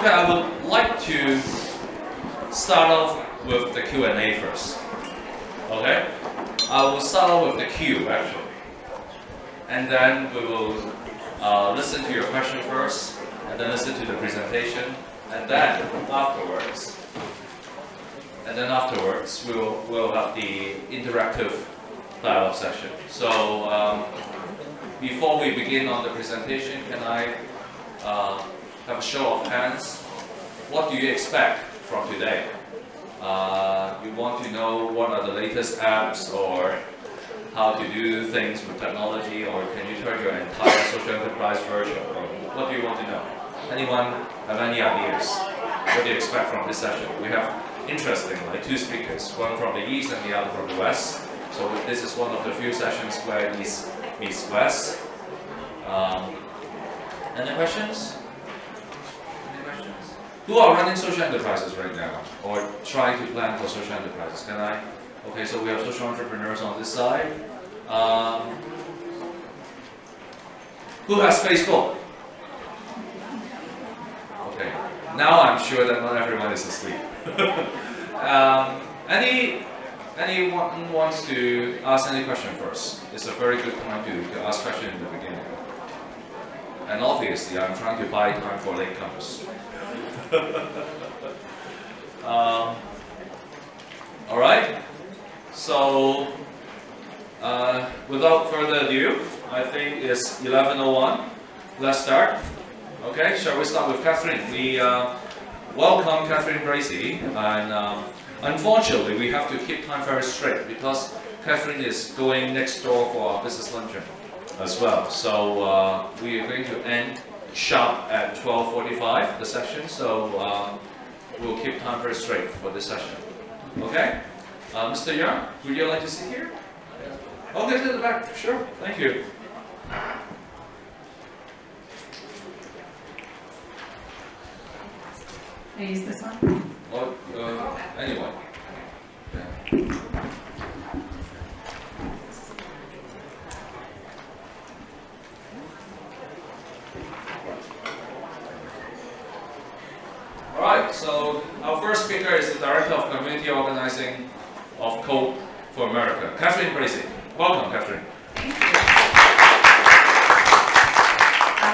Okay, I would like to start off with the Q&A first. Okay? I will start off with the Q, actually. And then we will listen to your question first, and then listen to the presentation, and then afterwards, we'll have the interactive dialogue session. So before we begin on the presentation, can I have a show of hands? What do you expect from today? You want to know what are the latest apps, or how to do things with technology, or can you turn your entire social enterprise virtual? Or what do you want to know? Anyone have any ideas? What do you expect from this session? We have, interestingly, two speakers, one from the East and the other from the West. So this is one of the few sessions where East meets West. Any questions? Any questions? Who are running social enterprises right now, or trying to plan for social enterprises? Can I? Okay, so we have social entrepreneurs on this side. Who has Facebook? Okay, now I'm sure that not everyone is asleep. Anyone wants to ask any question first? It's a very good time to ask questions in the beginning. And obviously, I'm trying to buy time for latecomers. All right. So, without further ado, I think it's 11:01. Let's start. Okay, shall we start with Catherine? We welcome Catherine Bracy, and unfortunately, we have to keep time very straight because Catherine is going next door for our business luncheon as well. So we are going to end sharp at 12:45 the session. So we'll keep time very straight for this session. Okay. Mr. Yeung, would you like to sit here? Okay, to the back. Sure. Thank you. Can I use this one? Or anyone. Yeah. All right. So our first speaker is the Director of Community Organizing of Code for America, Catherine Bracy. Welcome, Catherine. Thank you.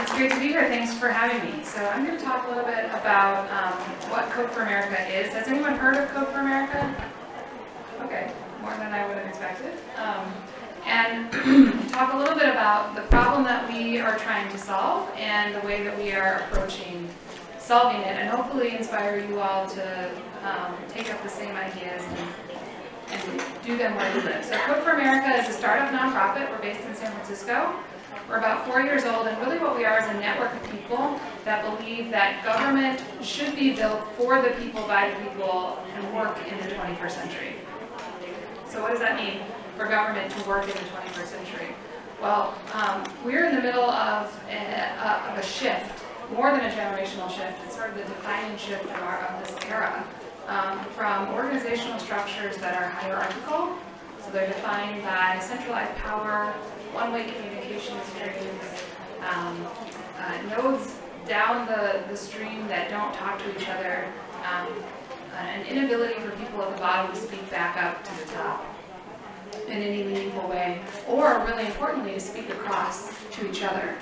It's great to be here. Thanks for having me. So I'm going to talk a little bit about what Code for America is. Has anyone heard of Code for America? Okay, more than I would have expected. And talk a little bit about the problem that we are trying to solve and the way that we are approaching solving it, and hopefully inspire you all to take up the same ideas and do them where you live. So Code for America is a startup nonprofit. We're based in San Francisco. We're about 4 years old, and really what we are is a network of people that believe that government should be built for the people, by the people, and work in the 21st century. So what does that mean for government to work in the 21st century? Well, we're in the middle of a shift, more than a generational shift. It's sort of the defining shift of this era. From organizational structures that are hierarchical, so they're defined by centralized power, one-way communication streams, nodes down the stream that don't talk to each other, an inability for people at the bottom to speak back up to the top in any meaningful way, or really importantly, to speak across to each other.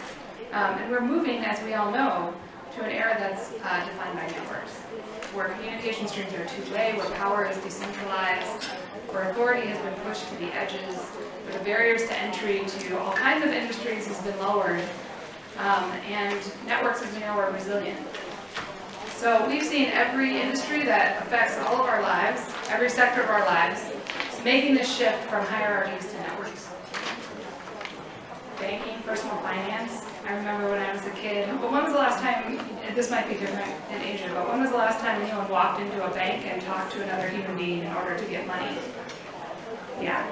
And we're moving, as we all know, to an era that's defined by networks, where communication streams are two-way, where power is decentralized, where authority has been pushed to the edges, where the barriers to entry to all kinds of industries has been lowered, and networks, as we know, are resilient. So we've seen every industry that affects all of our lives, every sector of our lives, making this shift from hierarchies to networks. Banking, personal finance. I remember when I was a kid, but when was the last time, this might be different in Asia, but when was the last time anyone walked into a bank and talked to another human being in order to get money? Yeah.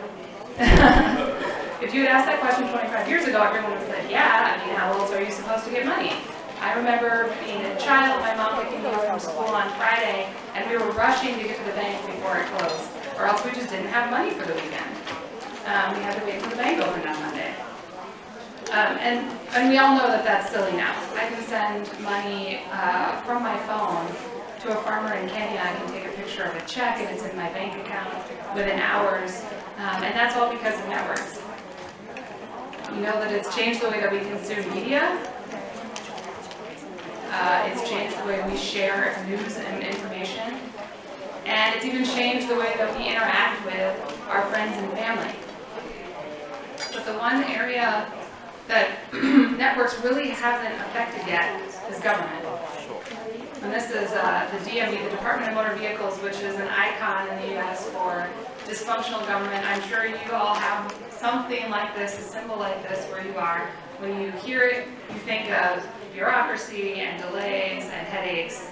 If you had asked that question 25 years ago, everyone would have said, yeah, I mean, how else are you supposed to get money? I remember being a child, my mom picking me up from school on Friday, and we were rushing to get to the bank before it closed, or else we just didn't have money for the weekend. We had to wait till the bank opened on Monday. And we all know that that's silly now. I can send money from my phone to a farmer in Kenya. I can take a picture of a check and it's in my bank account within hours. And that's all because of networks. We know that it's changed the way that we consume media. It's changed the way we share news and information. And it's even changed the way that we interact with our friends and family. But the one area that networks really haven't affected yet is government. And this is the DMV, the Department of Motor Vehicles, which is an icon in the US for dysfunctional government. I'm sure you all have something like this, a symbol like this where you are. When you hear it, you think of bureaucracy and delays and headaches.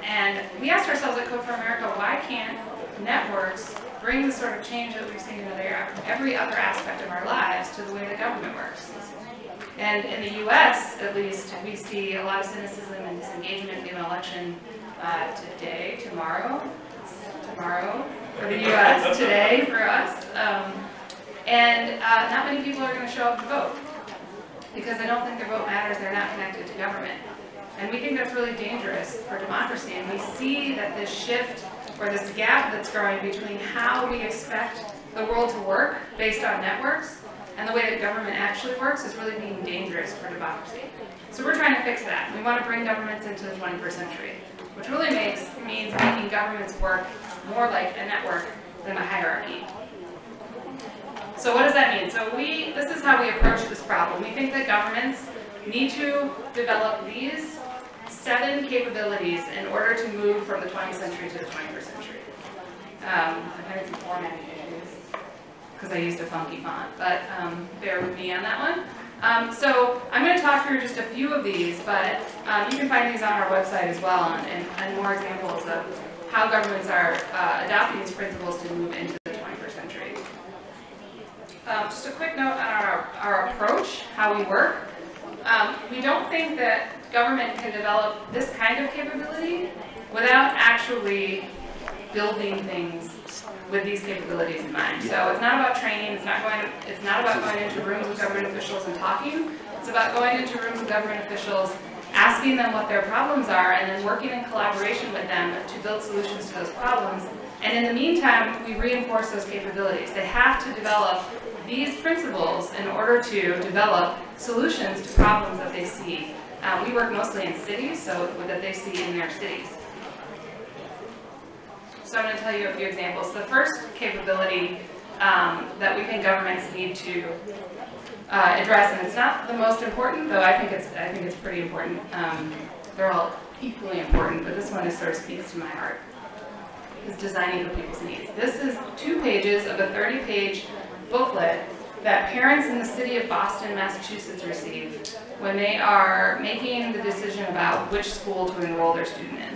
And we asked ourselves at Code for America, why can't networks bring the sort of change that we've seen in every other aspect of our lives to the way that government works? And in the US, at least, we see a lot of cynicism and disengagement. We have an election tomorrow for the US, today for us. And not many people are going to show up to vote because they don't think their vote matters, they're not connected to government. And we think that's really dangerous for democracy. And we see that this shift or this gap that's growing between how we expect the world to work based on networks and the way that government actually works is really being dangerous for democracy. So we're trying to fix that. We want to bring governments into the 21st century, which really means making governments work more like a network than a hierarchy. So what does that mean? So this is how we approach this problem. We think that governments need to develop these 7 capabilities in order to move from the 20th century to the 21st century. I'm having some formatting issues because I used a funky font, but bear with me on that one. So I'm going to talk through just a few of these, but you can find these on our website as well, and more examples of how governments are adopting these principles to move into the 21st century. Just a quick note on our approach, how we work. We don't think that government can develop this kind of capability without actually building things with these capabilities in mind. So it's not about training, it's not about going into rooms with government officials and talking. It's about going into rooms with government officials, asking them what their problems are, and then working in collaboration with them to build solutions to those problems. And in the meantime, we reinforce those capabilities. They have to develop these principles in order to develop solutions to problems that they see. We work mostly in cities, so that they see in their cities. So I'm going to tell you a few examples. The first capability that we think governments need to address, and it's not the most important, though I think it's pretty important. They're all equally important, but this one sort of speaks to my heart, is designing for people's needs. This is 2 pages of a 30-page booklet that parents in the city of Boston, Massachusetts receive when they are making the decision about which school to enroll their student in.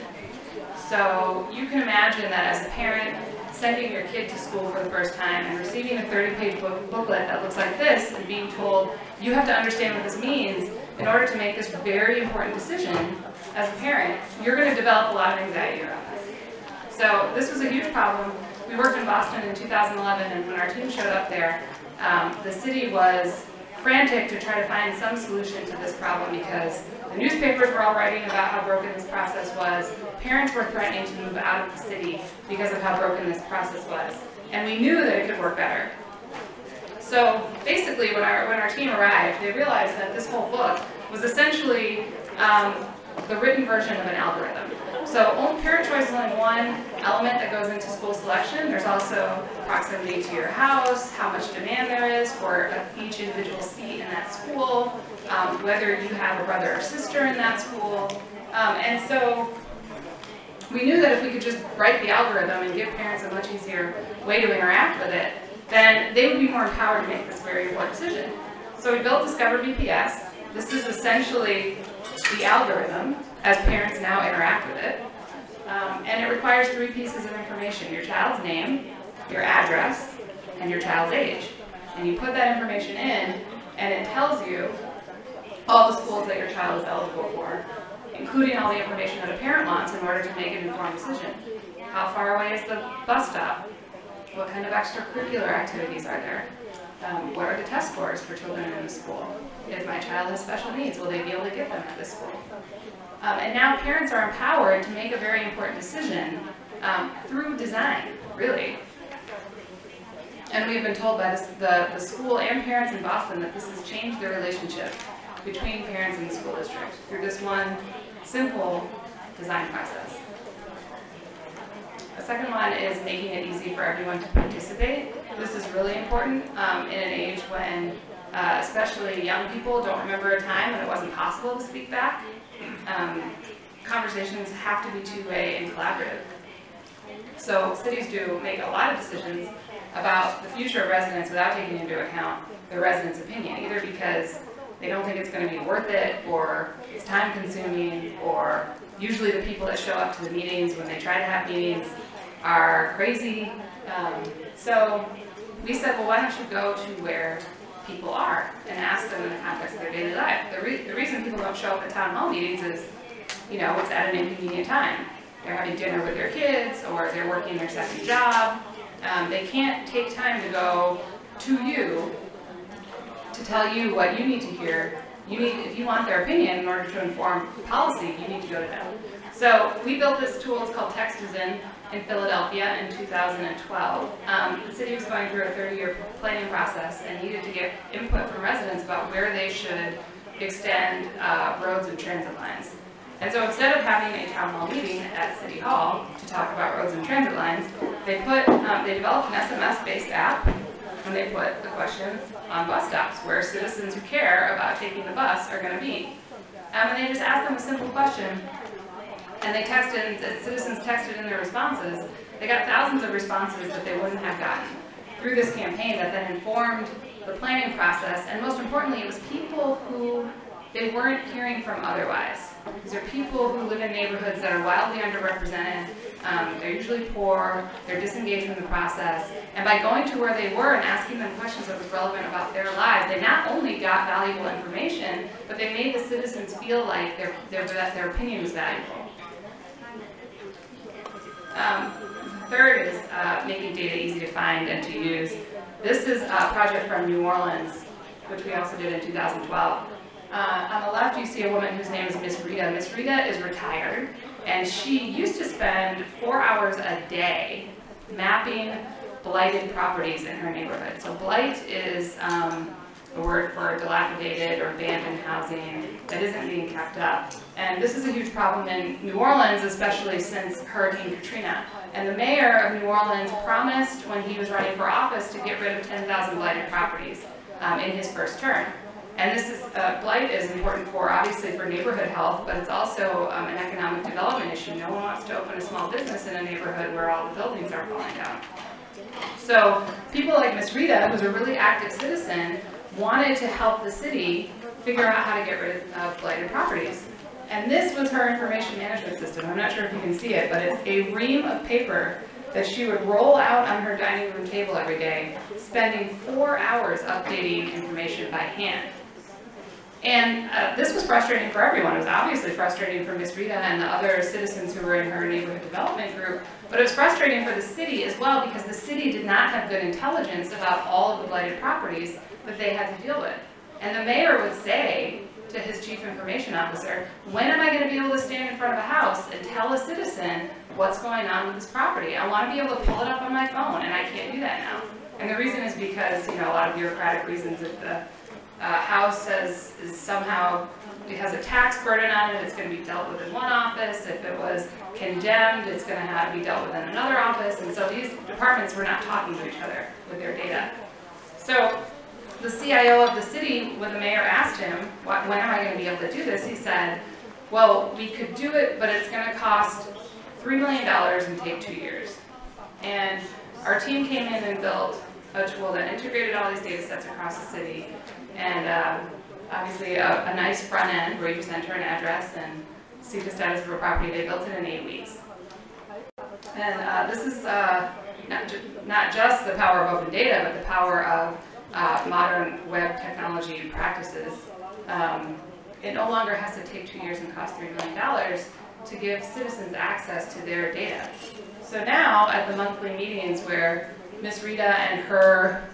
So you can imagine that as a parent sending your kid to school for the first time and receiving a 30-page booklet that looks like this and being told you have to understand what this means in order to make this very important decision as a parent, you're going to develop a lot of anxiety around this. So this was a huge problem. We worked in Boston in 2011, and when our team showed up there, the city was frantic to try to find some solution to this problem because the newspapers were all writing about how broken this process was. Parents were threatening to move out of the city because of how broken this process was. And we knew that it could work better. So basically, when our team arrived, they realized that this whole book was essentially the written version of an algorithm. So parent choice is only one element that goes into school selection. There's also proximity to your house, how much demand there is for each individual seat in that school, whether you have a brother or sister in that school. And so we knew that if we could just write the algorithm and give parents a much easier way to interact with it, then they would be more empowered to make this very important decision. So we built Discover BPS. This is essentially the algorithm as parents now interact with it. And it requires 3 pieces of information: your child's name, your address, and your child's age. And you put that information in, and it tells you all the schools that your child is eligible for, including all the information that a parent wants in order to make an informed decision. How far away is the bus stop? What kind of extracurricular activities are there? What are the test scores for children in the school? If my child has special needs, will they be able to get them at this school? And now parents are empowered to make a very important decision through design, really. And we've been told by the school and parents in Boston that this has changed their relationship between parents and the school district through this one simple design process. The second one is making it easy for everyone to participate. This is really important in an age when especially young people don't remember a time when it wasn't possible to speak back. Conversations have to be two-way and collaborative. So cities do make a lot of decisions about the future of residents without taking into account the residents' opinion, either because they don't think it's going to be worth it, or it's time-consuming, or usually the people that show up to the meetings when they try to have meetings are crazy. So we said, well, why don't you go to where people are and ask them in the context of their daily life. The reason people don't show up at town hall meetings is, you know, it's at an inconvenient time. They're having dinner with their kids, or they're working their second job. They can't take time to go to you to tell you what you need to hear. If you want their opinion in order to inform policy, you need to go to them. So we built this tool, it's called Text is in Philadelphia in 2012. The city was going through a 30-year planning process and needed to get input from residents about where they should extend roads and transit lines. And so instead of having a town hall meeting at City Hall to talk about roads and transit lines, they developed an SMS-based app, and they put the question on bus stops where citizens who care about taking the bus are going to be. And they just asked them a simple question, and they texted, as citizens texted in their responses, they got thousands of responses that they wouldn't have gotten through this campaign that then informed the planning process, and most importantly, it was people who they weren't hearing from otherwise. These are people who live in neighborhoods that are wildly underrepresented, they're usually poor, they're disengaged from the process, and by going to where they were and asking them questions that was relevant about their lives, they not only got valuable information, but they made the citizens feel like their opinion was valuable. Third is making data easy to find and to use. This is a project from New Orleans, which we also did in 2012. On the left, you see a woman whose name is Miss Rita. Miss Rita is retired, and she used to spend 4 hours a day mapping blighted properties in her neighborhood. So blight is a word for dilapidated or abandoned housing that isn't being kept up. And this is a huge problem in New Orleans, especially since Hurricane Katrina. And the mayor of New Orleans promised when he was running for office to get rid of 10,000 blighted properties in his first term. And this is, blight is important obviously for neighborhood health, but it's also an economic development issue. No one wants to open a small business in a neighborhood where all the buildings are falling down. So people like Miss Rita, who's a really active citizen, wanted to help the city figure out how to get rid of blighted properties. And this was her information management system. I'm not sure if you can see it, but it's a ream of paper that she would roll out on her dining room table every day, spending 4 hours updating information by hand. And this was frustrating for everyone. It was obviously frustrating for Ms. Rita and the other citizens who were in her neighborhood development group, but it was frustrating for the city as well because the city did not have good intelligence about all of the blighted properties that they had to deal with. And the mayor would say to his chief information officer, when am I going to be able to stand in front of a house and tell a citizen what's going on with this property? I want to be able to pull it up on my phone, and I can't do that now. And the reason is because, you know, a lot of bureaucratic reasons. If the house somehow it has a tax burden on it, it's going to be dealt with in one office. If it was condemned, it's going to be dealt with in another office. And so these departments were not talking to each other with their data. So the CIO of the city, when the mayor asked him, when am I going to be able to do this, he said, well, we could do it, but it's going to cost $3 million and take 2 years. And our team came in and built a tool that integrated all these data sets across the city, and obviously a nice front end where you just enter an address and see the status of a property. They built it in 8 weeks. And this is not just the power of open data, but the power of modern web technology practices. It no longer has to take 2 years and cost $3 million to give citizens access to their data. So now at the monthly meetings where Ms. Rita and her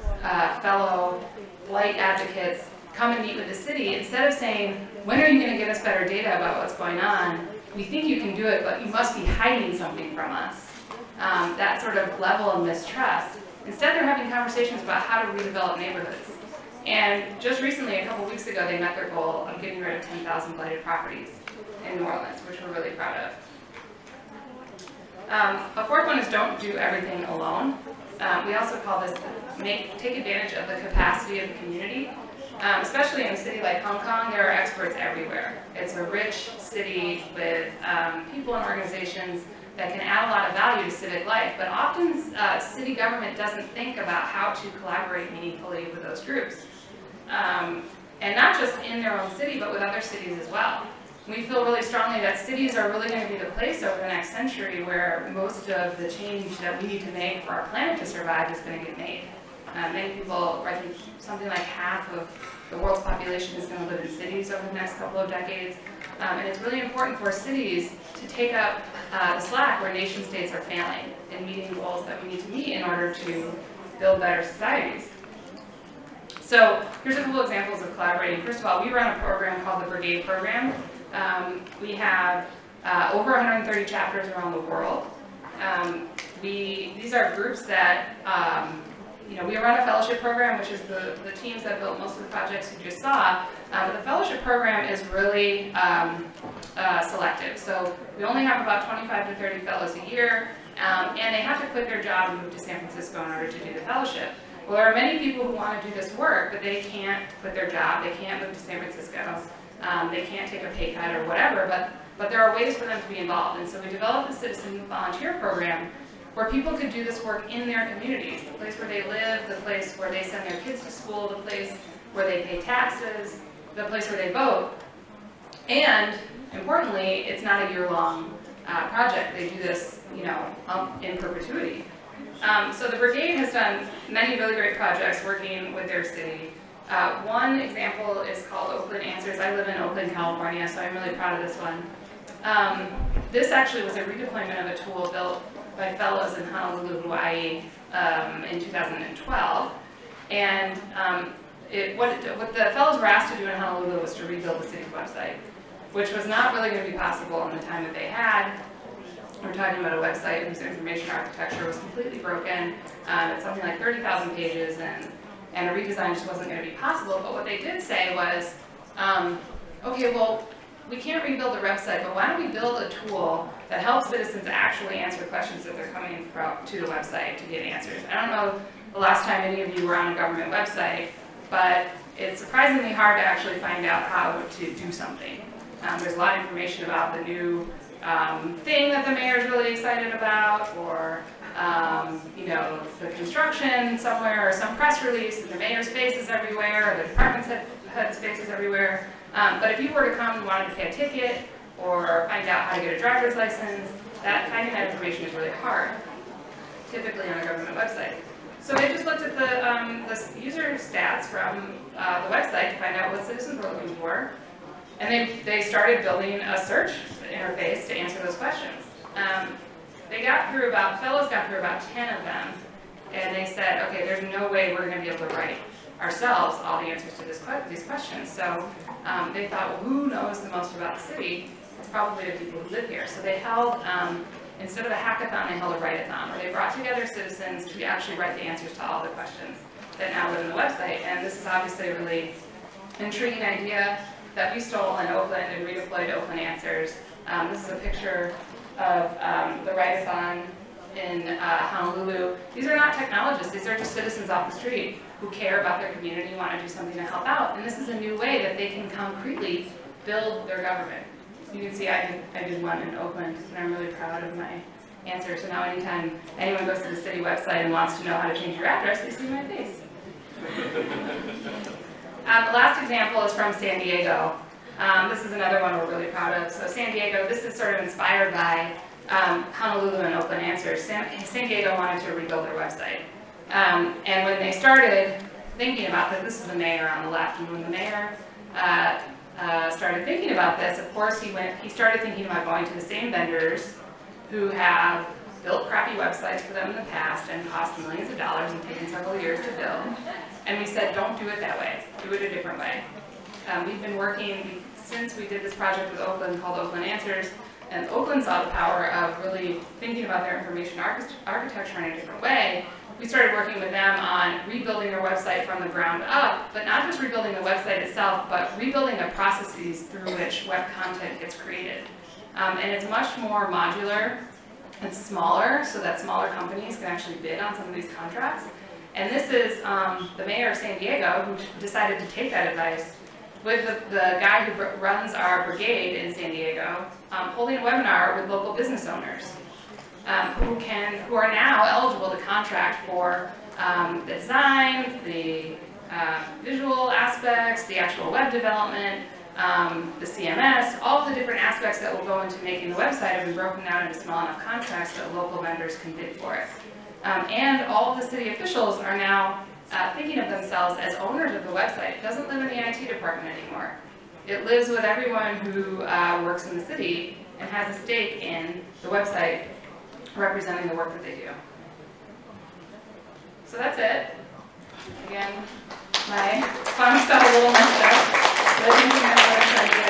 fellow blight advocates come and meet with the city, instead of saying, when are you going to give us better data about what's going on? We think you can do it, but you must be hiding something from us. That sort of level of mistrust. Instead, they're having conversations about how to redevelop neighborhoods. And just recently, a couple weeks ago, they met their goal of getting rid of 10,000 blighted properties in New Orleans, which we're really proud of. A fourth one is don't do everything alone. We also call this take advantage of the capacity of the community. Especially in a city like Hong Kong, there are experts everywhere. It's a rich city with people and organizations that can add a lot of value to civic life, but often city government doesn't think about how to collaborate meaningfully with those groups. And not just in their own city, but with other cities as well. We feel really strongly that cities are really going to be the place over the next century where most of the change that we need to make for our planet to survive is going to get made. Many people, I think something like half of the world's population is going to live in cities over the next couple of decades. And it's really important for cities to take up the slack where nation states are failing in meeting goals that we need to meet in order to build better societies. So here's a couple examples of collaborating. First of all, we run a program called the Brigade Program. We have over 130 chapters around the world. These are groups that we run a fellowship program, which is the teams that built most of the projects you just saw. But the fellowship program is really selective. So we only have about 25 to 30 fellows a year, and they have to quit their job and move to San Francisco in order to do the fellowship. Well, there are many people who want to do this work, but they can't quit their job, they can't move to San Francisco, they can't take a pay cut or whatever, but there are ways for them to be involved. And so we developed a citizen volunteer program where people could do this work in their communities, the place where they live, the place where they send their kids to school, the place where they pay taxes, the place where they vote. And importantly, it's not a year-long project. They do this, in perpetuity. So the Brigade has done many really great projects working with their city. One example is called Oakland Answers. I live in Oakland, California, so I'm really proud of this one. This actually was a redeployment of a tool built by fellows in Honolulu, Hawaii in 2012. And what the fellows were asked to do in Honolulu was to rebuild the city's website, which was not really going to be possible in the time that they had. We're talking about a website whose information architecture was completely broken. It's something like 30,000 pages, and a redesign just wasn't going to be possible. But what they did say was, okay, well, we can't rebuild the website, but why don't we build a tool that helps citizens actually answer questions that they're coming to the website to get answers. I don't know the last time any of you were on a government website, but it's surprisingly hard to actually find out how to do something. There's a lot of information about the new thing that the mayor is really excited about, or the construction somewhere, or some press release, and the mayor's face is everywhere, or the department's head's face is everywhere. But if you were to come and wanted to pay a ticket, or find out how to get a driver's license, finding that information is really hard, typically on a government website. So they just looked at the user stats from the website to find out what citizens were looking for, and they started building a search interface to answer those questions. Fellows got through about 10 of them, and they said, okay, there's no way we're going to be able to write ourselves all the answers to these questions. So they thought, well, who knows the most about the city? It's probably the people who live here. So they held, instead of a hackathon, they held a write-a-thon, where they brought together citizens to actually write the answers to all the questions that now live in the website. And this is obviously a really intriguing idea that we stole in Oakland and redeployed Oakland Answers. This is a picture of the write-a-thon in Honolulu. These are not technologists, these are just citizens off the street who care about their community, want to do something to help out. And this is a new way that they can concretely build their government. You can see I did one in Oakland, and I'm really proud of my answer. So now anytime anyone goes to the city website and wants to know how to change your address, they see my face. The last example is from San Diego. This is another one we're really proud of. So San Diego, this is sort of inspired by Honolulu and Oakland Answers. San Diego wanted to rebuild their website. And when they started thinking about this is the mayor on the left, and when the mayor started thinking about this, of course he started thinking about going to the same vendors who have built crappy websites for them in the past and cost millions of dollars and taken several years to build. And we said, don't do it that way, do it a different way. We've been working, since we did this project with Oakland called Oakland Answers, and Oakland saw the power of really thinking about their information architecture in a different way. We started working with them on rebuilding their website from the ground up, but not just rebuilding the website itself, but rebuilding the processes through which web content gets created. And it's much more modular. It's smaller, so that smaller companies can actually bid on some of these contracts. And this is the mayor of San Diego who decided to take that advice with the guy who runs our brigade in San Diego, holding a webinar with local business owners who are now eligible to contract for the design, the visual aspects, the actual web development, the CMS, all of the different aspects that will go into making the website have been broken down into small enough contracts that local vendors can bid for it. And all of the city officials are now thinking of themselves as owners of the website. It doesn't live in the IT department anymore. It lives with everyone who works in the city and has a stake in the website representing the work that they do. So that's it. Again, my fun stuff a little messed up. But I think you know what I'm trying to get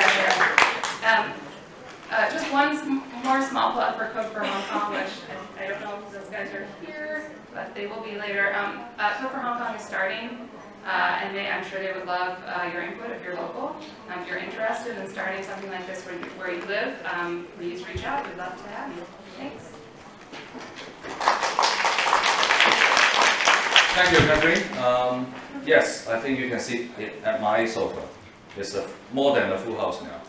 out there. Just one more small plug for Code for Hong Kong, which I don't know if those guys are here, but they will be later. Code for Hong Kong is starting, and I'm sure they would love your input if you're local. If you're interested in starting something like this where you live, please reach out. We'd love to have you. Thanks. Thank you, Catherine. Yes, I think you can see it at my sofa. It's more than a full house now.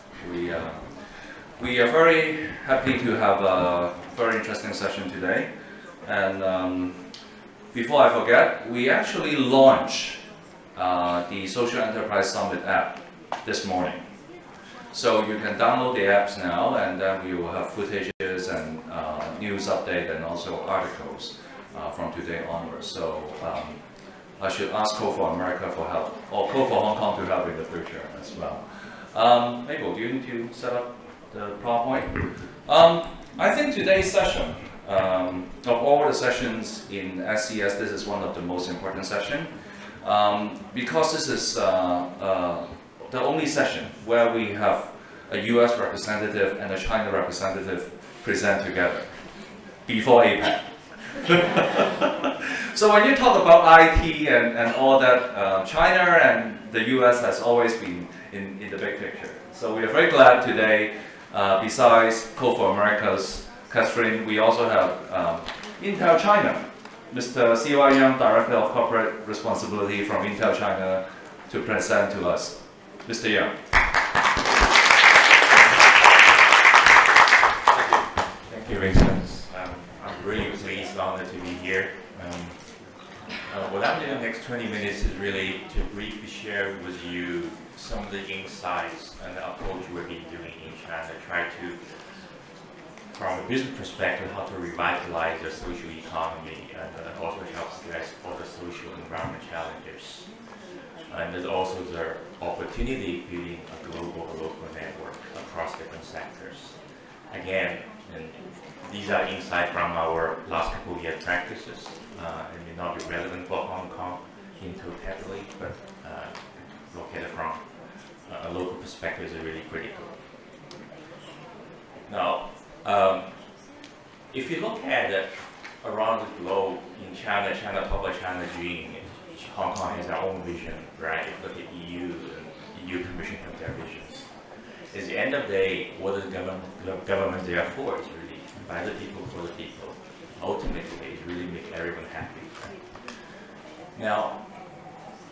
We are very happy to have a very interesting session today. And before I forget, we actually launched the Social Enterprise Summit app this morning. So you can download the apps now, and then we will have footages and news update and also articles from today onwards. So I should ask Code for America for help, or Code for Hong Kong to help in the future as well. Mabel, do you need to set up the PowerPoint? I think today's session, of all the sessions in SES, this is one of the most important sessions. Because this is the only session where we have a US representative and a China representative present together before APEC. So when you talk about IT and all that, China and the US has always been in the big picture. So we are very glad today, besides Code for America's Catherine, we also have Intel China, Mr. C.Y. Yeung, Director of Corporate Responsibility from Intel China, to present to us. Mr. Yeung. Thank you, Vincent. I'm really pleased, honored to be here. What I'm doing in the next 20 minutes is really to briefly share with you some of the insights and the approach we've been doing in China, try to, from a business perspective, how to revitalize the social economy and also help address all the social environment challenges. And there's also the opportunity building a global or local network across different sectors. Again, and these are insights from our last couple of years' practices. It may not be relevant for Hong Kong in totality, but located from a local perspective is really critical. Now, if you look at it around the globe, in China, talk about China dream, Hong Kong has their own vision, right? If you look at EU, and EU Commission have their visions. At the end of the day, what is the government there for? Is really by the people, for the people. Ultimately, it really make everyone happy. Now,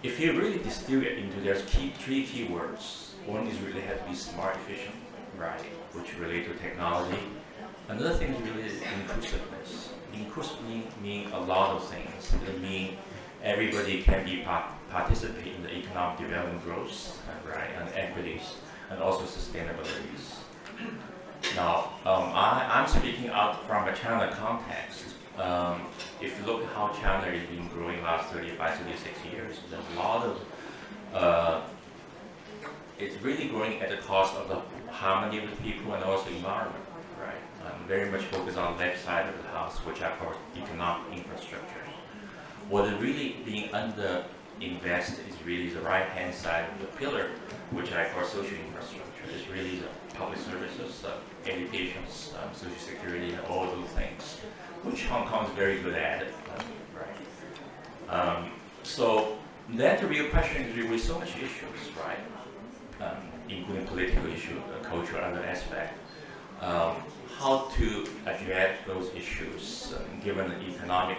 if you really distill it into there's three key words. One is really has to be smart, efficient, right? Which relate to technology. Another thing is really inclusiveness. Inclusive mean a lot of things. It means everybody can be participate in the economic development growth, right, and equities, and also sustainabilities. Now, I'm speaking out from a China context. If you look at how China has been growing last 35, 36 years, there's a lot of, it's really growing at the cost of the harmony with people and also environment, right? very much focused on the left side of the house, which I call economic infrastructure. What is really being under-invested is really the right-hand side of the pillar, which I call social infrastructure. It's really the public services, education, social security, and all those things, which Hong Kong is very good at. So then the real question is really so much issues, right? Including political issues, cultural, other aspects. How to address those issues, given the economic,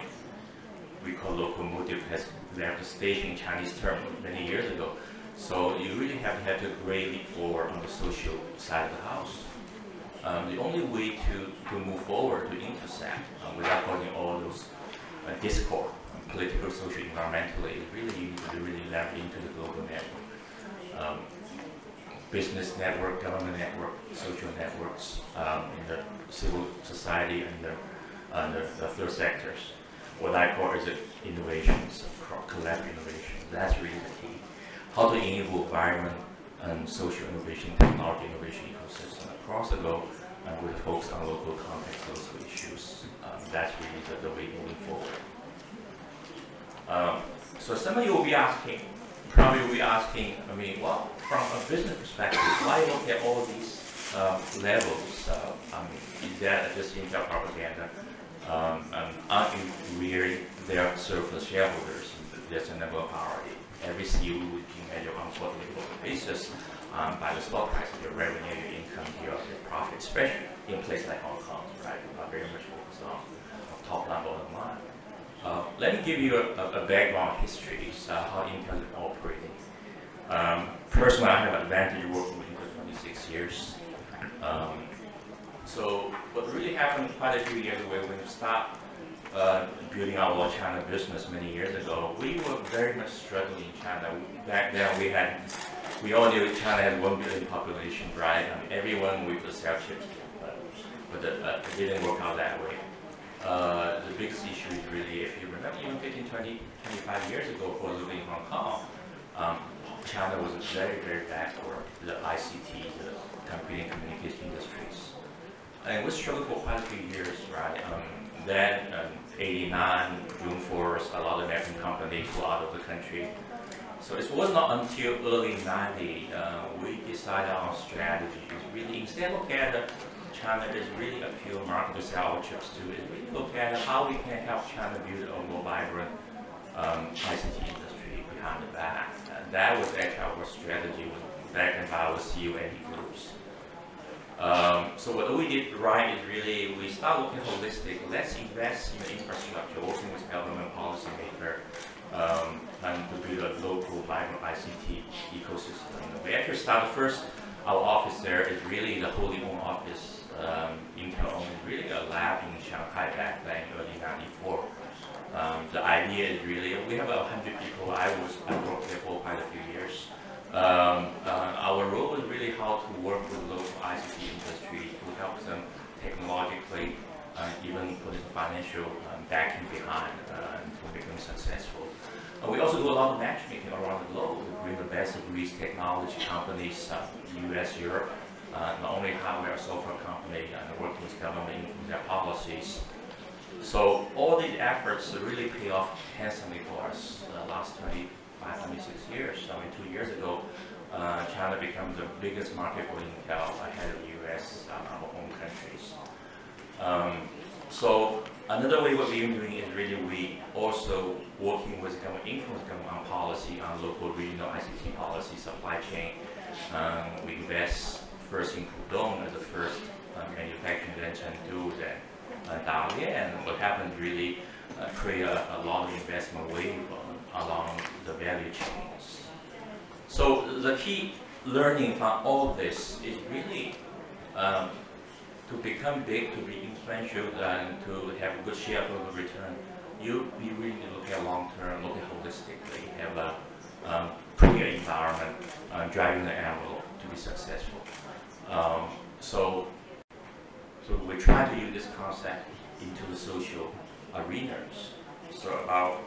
we call locomotive, has left the station in Chinese term many years ago. So you really have to have a great leap forward on the social side of the house. The only way to move forward, to intersect, without causing all those discord, political, social, environmentally, is really you need to really leverage into the global network. Business network, government network, social networks, in the civil society and the third sectors. What I call is innovations, collaborative innovation. That's really the key. How to enable environment and social innovation, technology innovation ecosystem across the globe, and with a focus on local context, local issues. That's really the way moving forward. So some of you will be asking, probably will be asking, I mean, well, from a business perspective, why look at all these levels? I mean, is that just Intel propaganda? Aren't you really there to serve the shareholders? That's a number priority. Every CEO would be measured on a quarterly basis by the stock price, your revenue, your income, your profit, especially in a place like Hong Kong, right? Very much focused on top line, bottom line. Let me give you a background history, how Intel is operating. Personally, I have advantage working with Intel 26 years. So what really happened quite a few years ago when we started building our China business many years ago, we were very much struggling in China. Back then we all knew China had 1 billion population, right? I mean, everyone with the cell chips, but it didn't work out that way. The biggest issue is really, if you remember, even 15, 20, 25 years ago, for living in Hong Kong, China was very, very backward, the ICT, the computing communication industries. And we struggled for quite a few years, right? Then, 89, June 4th, a lot of American companies were out of the country. So it was not until early 90 we decided on strategy. Really, instead of looking at China is really a pure market to sell our chips to, is really look at how we can help China build a more vibrant ICT industry behind the back. And that was actually our strategy, was backed by our CEO and groups. So what we did right is really, we started looking holistic. Let's invest in the infrastructure, working with government policymaker, and to build a local vibrant ICT ecosystem. We actually started first, our office there is really the wholly owned office. Intel owned is really a lab in Shanghai back then, early '94. The idea is really, we have 100 people. I worked there for quite a few years. Our role is really how to work with local ICT industry to help them technologically, even put the financial backing behind to make them successful. We also do a lot of matchmaking around the globe. We bring the best of breed technology companies, US, Europe, not only hardware, software company, and working with government in their policies. So all these efforts really pay off handsomely for us the last 25, 26 years. I mean, 2 years ago, China became the biggest market for Intel ahead of the US, our home countries. So another way what we've been doing is really we also working with government, influence government on policy, on local, regional ICT policy, supply chain. We invest first in Pudong as the first manufacturing in Chengdu, then Dalian, and what happened really create a lot of investment wave along the value chains. So the key learning from all this is really to become big, to be influential, and to have a good shareholder return. You really need to look at long term, look at holistically, have a clear environment, driving the envelope to be successful. So we try to use this concept into the social arenas. So about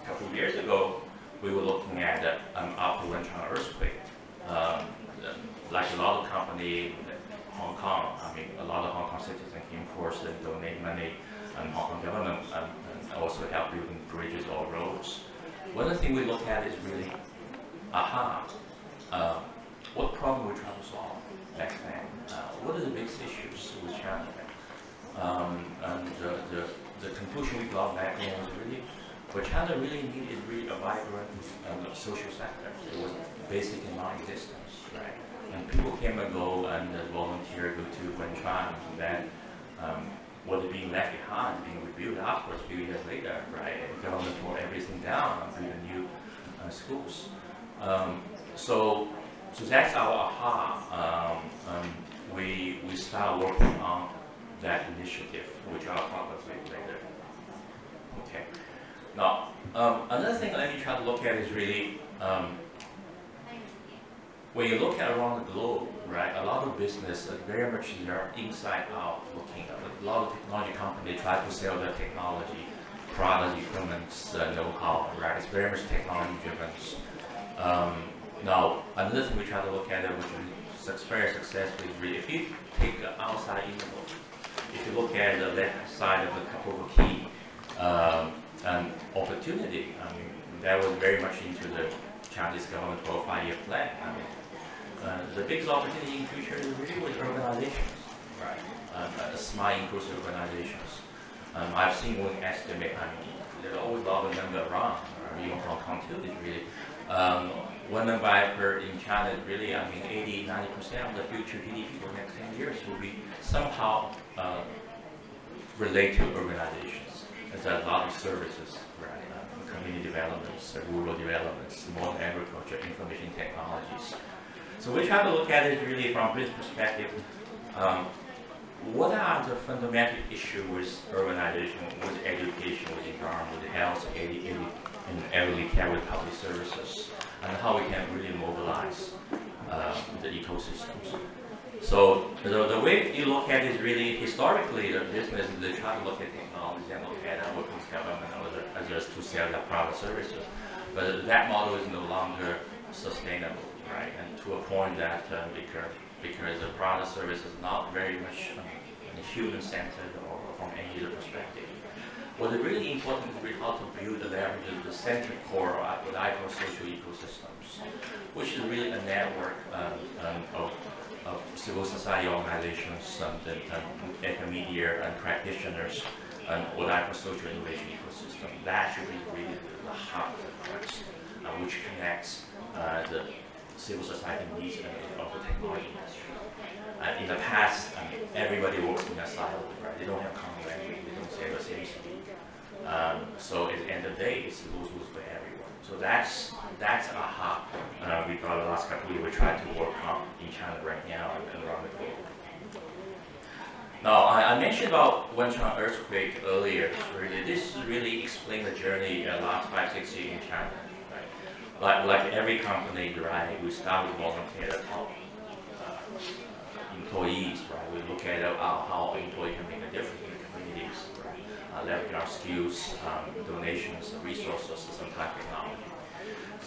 a couple of years ago, we were looking at after Wenchuan earthquake, like a lot of companies, Hong Kong, I mean, a lot of Hong Kong citizens came forth one of the things we look at is really, what problem we're trying to solve back then? What are the biggest issues with China? And the conclusion we got back then was really, what China really needed is really a vibrant social sector. It was basically non-existent, right? And people came and go and volunteer go to Wenchuan, and then what is being left behind, being rebuilt afterwards a few years later, right? The government tore everything down and built new schools. So that's our aha. We start working on that initiative, which I'll talk about later. Okay. Now, another thing let me try to look at is really, when you look at around the globe, right, a lot of business very much they're inside out looking. A lot of technology companies try to sell their technology, products, equipment, know-how, right? It's very much technology driven. Now, another thing we try to look at, which is very successful, is really if you take the outside interval, if you look at the left side of the couple of key opportunity, I mean, that was very much into the Chinese government 5-year plan. I mean, the biggest opportunity in the future is really with urbanizations, right? Smart, inclusive urbanizations. I've seen one estimate. I mean, there's always a lot of number around. Even Hong Kong too is really. One number I've heard in China is really, I mean, 80–90% of the future GDP for the next 10 years will be somehow related to urbanizations. There's a lot of services, right? Community developments, rural developments, modern agriculture, information technologies. So we try to look at it really from this perspective. What are the fundamental issues with urbanization, with education, with environment, with health, and elderly care, with public services, and how we can really mobilize the ecosystems. So the way you look at it is really historically the business they try to look at technology and look at working with government or others to sell their product services, but that model is no longer sustainable, right? And to a point that because the product service is not very much human-centered or from any user perspective. What is really important is really how to build the leverage of the central core of what I call social ecosystems, which is really a network of civil society organizations and intermediate and practitioners and what I call social innovation ecosystem. That should be really the heart of the course, which connects the civil society needs of the technology industry. In the past, everybody works in a silo, right? They don't have common language, they don't share the same speed. So at the end of the day, it's lose-lose for everyone. So that's aha. We got the last couple of years we try to work on in China right now and around the globe. Now, I mentioned about Wenchuan earthquake earlier. Really, this really explains the journey the last 5–6 years in China. Right? Like every company, right? We start with volunteer at top. Employees, right? We look at how employees can make a difference in the communities, right? Leverage our skills, donations, resources, some type of technology.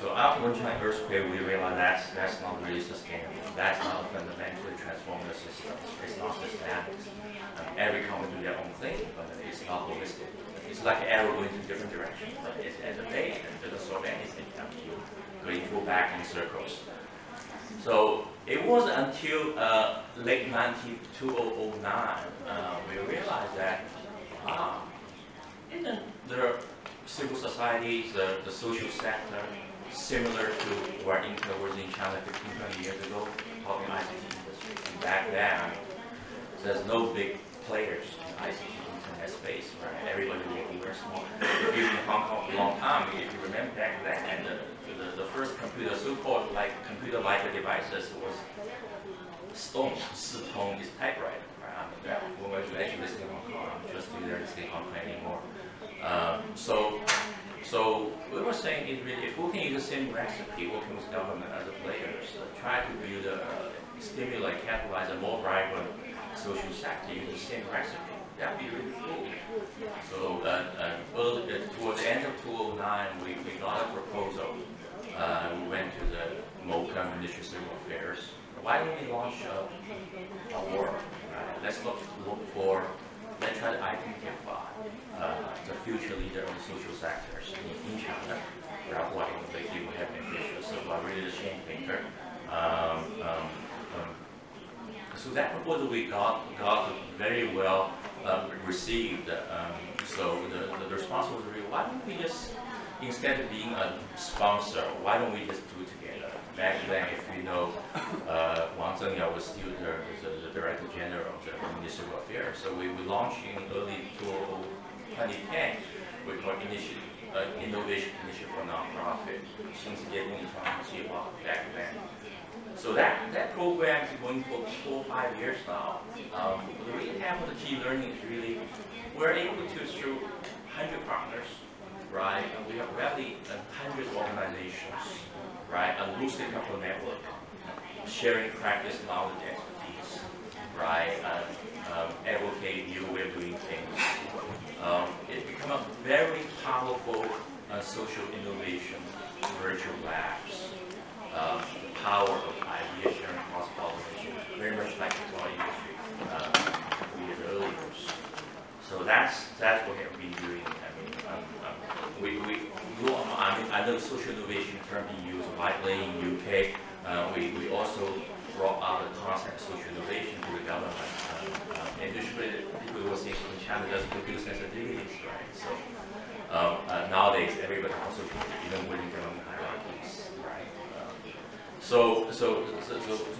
So after Wenchuan earthquake, we realized that's not really sustainable. That's not fundamentally transform the system. It's not systematic. Every company do their own thing, but it's not holistic. It's like an arrow going in different directions, but it's at the base and it doesn't solve anything. You're going full back in circles. So it wasn't until late 2009 we realized that isn't the civil societies, the social sector, similar to where Intel was in China 15–20 years ago, talking ICT industry. And back then, there's no big players in ICT internet space, right? Everybody working very small. If you've been in Hong Kong for a long time, if you remember back then, the first computer, so-called like computer-like devices was Stone, Sitong is typewriter. Right? When we were actually listing Hong Kong, I'm just there listing Hong Kong anymore. So we were saying is really if we can use the same recipe, working with government as a players, try to build stimulate, capitalize a more vibrant social sector using the same recipe, that'd be really cool. So towards the end of 2009, we got a proposal. We went to the MOCA, Ministry of Civil Affairs. Why don't we launch a work? Let's let's try to identify the future leader of the social sectors in China. right, who are innovative, who have ambitions, so who are really the change maker. So that proposal we got very well received. So the response was really, why don't we just, instead of being a sponsor, why don't we just do it together? Back then, if you know, Wang Zhengyao was still the Director General of the Municipal Affairs. So we launched in early 2010, we call Innovation Initiative for Nonprofit, 新世界公益创新计划 back then. So that program is going for 4 or 5 years now. The really half of the key learning is really, we're able to, through 100 partners, right, and we have rallied hundreds of organizations, right, a loosely coupled network, sharing practice, knowledge, expertise, right, advocate new way of doing things. It become a very powerful social innovation, virtual labs, the power of idea sharing, cross-pollination, very much like the toy industry we did earlier. So that's what we have been doing. I know social innovation term being used widely in UK. We also brought out the concept of social innovation to the government. Initially, people were saying China doesn't produce sensitivities, right? So nowadays, everybody also even within government hierarchies, right? So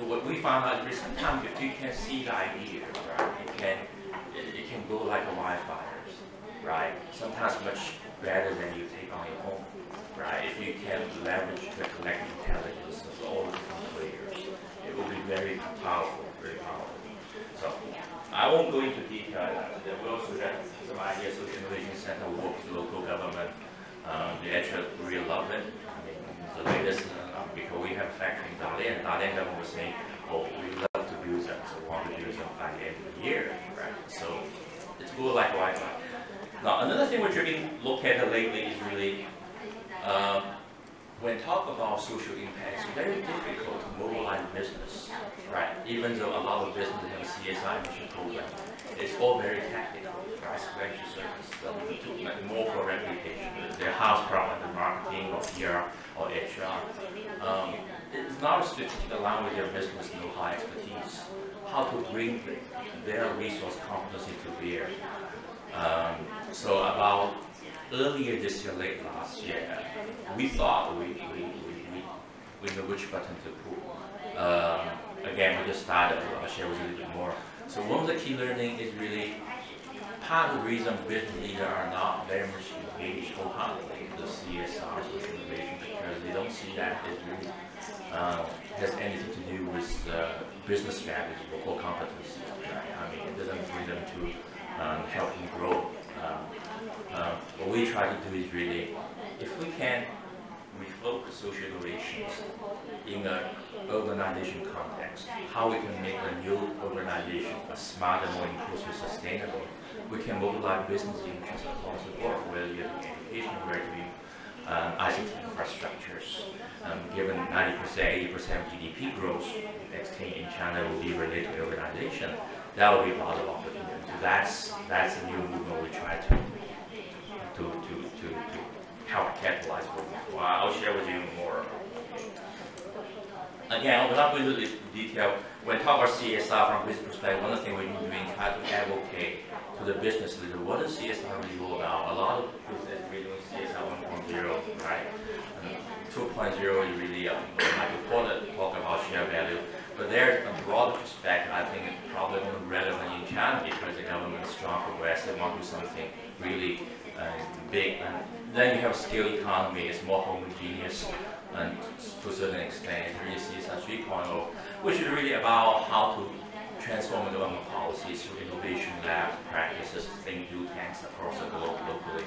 what we found out is sometimes if you can see the idea, right, it can go like a wildfire, right? Sometimes much better than you take on your own, right? If you can leverage the collective intelligence of all the different players, it will be very powerful, very powerful. So I won't go into detail. We also have some ideas of Innovation Center work with local government. They actually really love it. I mean, the latest, because we have a factory in Dalian, Dalian government was saying, oh, we love to build them, so we want to build them by the end of the year, right? So it's good like Wi-Fi. Now, another thing which we've been looking at lately is really, when talk about social impact, it's very difficult to mobilize business, right? Even though a lot of businesses have a CSI mission program, it's all very technical, right? Venture service, more for reputation, their house problem, the marketing or PR or HR. It's not a strategic along with their business know-how expertise, how to bring their resource competency to bear. So about earlier this year, late last year, we thought we know which button to pull. Again, we just started. I'll share with you a little bit more. So one of the key learning is really part of the reason business leaders are not very much engaged wholeheartedly in the CSR social innovation because they don't see that it really has anything to do with business strategy or core competency. Right? I mean, it doesn't bring them to help them grow. What we try to do is really, if we can refocus social innovations in an organization context, how we can make a new organization a smarter, more inclusive, sustainable. We can mobilize business interests across the board, whether you're doing education, whether you're doing ICT infrastructures. Given 90%, 80% GDP growth next 10 in China will be related to organization, that will be a lot of opportunity. So that's a new movement we try to help capitalize on. Well, I'll share with you more. Again, we're not going into the detail. When we talk about CSR from a business perspective, one of the things we've been doing is try to advocate to the business leader, what is CSR really all about? A lot of business we're doing CSR 1.0, right? 2.0 is really like important to talk about share value. But there's a broader perspective, I think it's probably more relevant in China because the government is strong, progressive, want to do something really big. And then you have scale economy, it's more homogeneous and to a certain extent, really CSR 3.0, which is really about how to transform the government policies through innovation labs, practices, think, do tanks across the globe locally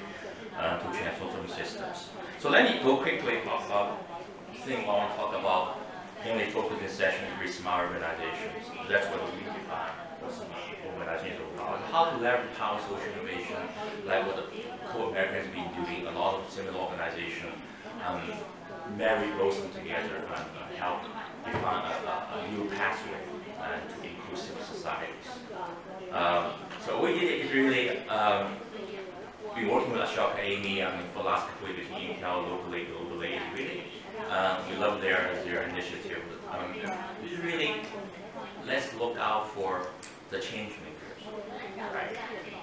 to transform some systems. So let me go quickly talk about the thing I want to talk about. Mainly focusing sessions with smart organizations. That's what we define what smart organizations are about. How to leverage power social innovation, like what the Code America has been doing. A lot of similar organizations marry both them together and help define a new pathway to inclusive societies. So we did it is really been working with Ashoka Amy for the last couple of years between Intel locally, globally. employees. Really, we love their initiative. Really, let's look out for the change makers. Right?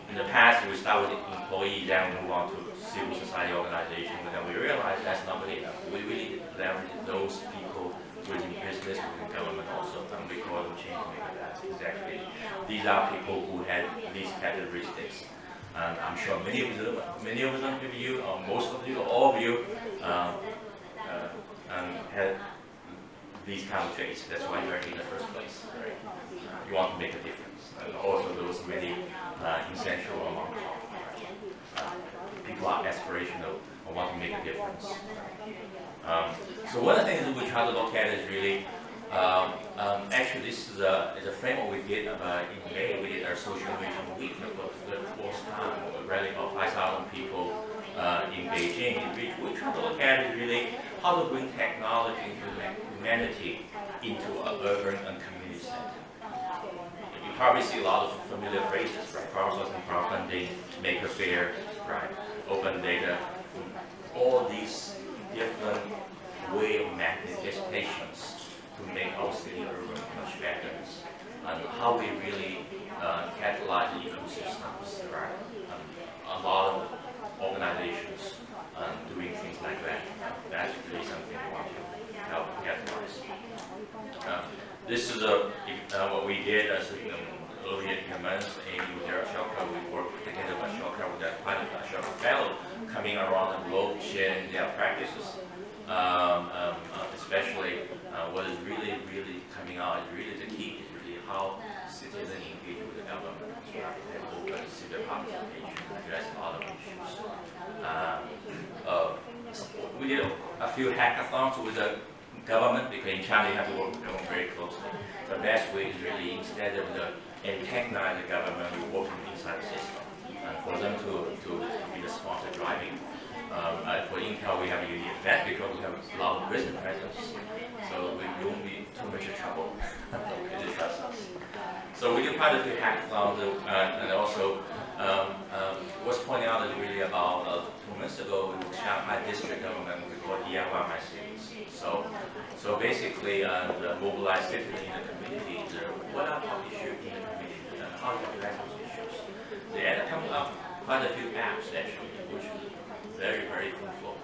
In the past, we start with employees, then we move on to civil society organization, but then we realize that's not good enough. We really leverage those people within business, within government also, and we call them change makers. That's exactly. These are people who had these characteristics. And I'm sure many of you, or most of you, or all of you, had these kind of traits. That's why you're here in the first place. Right? You want to make a difference. And also those really essential among people are aspirational and want to make a difference. So one of the things that we try to look at is really, actually this is a framework we did in May. We did our social innovation week for the fourth time, rally of 5,000 people in Beijing. We try to look at it really how to bring technology into humanity into an urban and community center. You probably see a lot of familiar phrases, right? Crowdsourcing, crowdfunding, maker faire, right? Open data, all these different way of manifestations to make our city urban much better, and how we really catalyze the ecosystems, right? A lot of organizations doing things like that. That's really something we want to help catalyze. This is what we did as earlier in the month. Amy with our Shelter, we worked together with Shelter with that pilot Shelter fellow coming around the globe sharing their practices. Especially what is really coming out is really the key is really how citizens engage with the government. They open civil participation, address a lot of issues. We did a few hackathons with the government because in China you have to work with them very closely. The best way is really instead of antagonize the government, we work inside the system, and for them to be the sponsor driving. For Intel, we have a unique event because we have a lot of business presence, so we won't be too much trouble. They trust us. So we do quite a few hackathons, and also what's pointing out is really about 2 months ago, in Shanghai district government, we call DIY My Cities. So basically, the mobilized citizens in the community, what are top issues in the community, and how to address those issues. They end up coming up quite a few apps actually, which is very fruitful.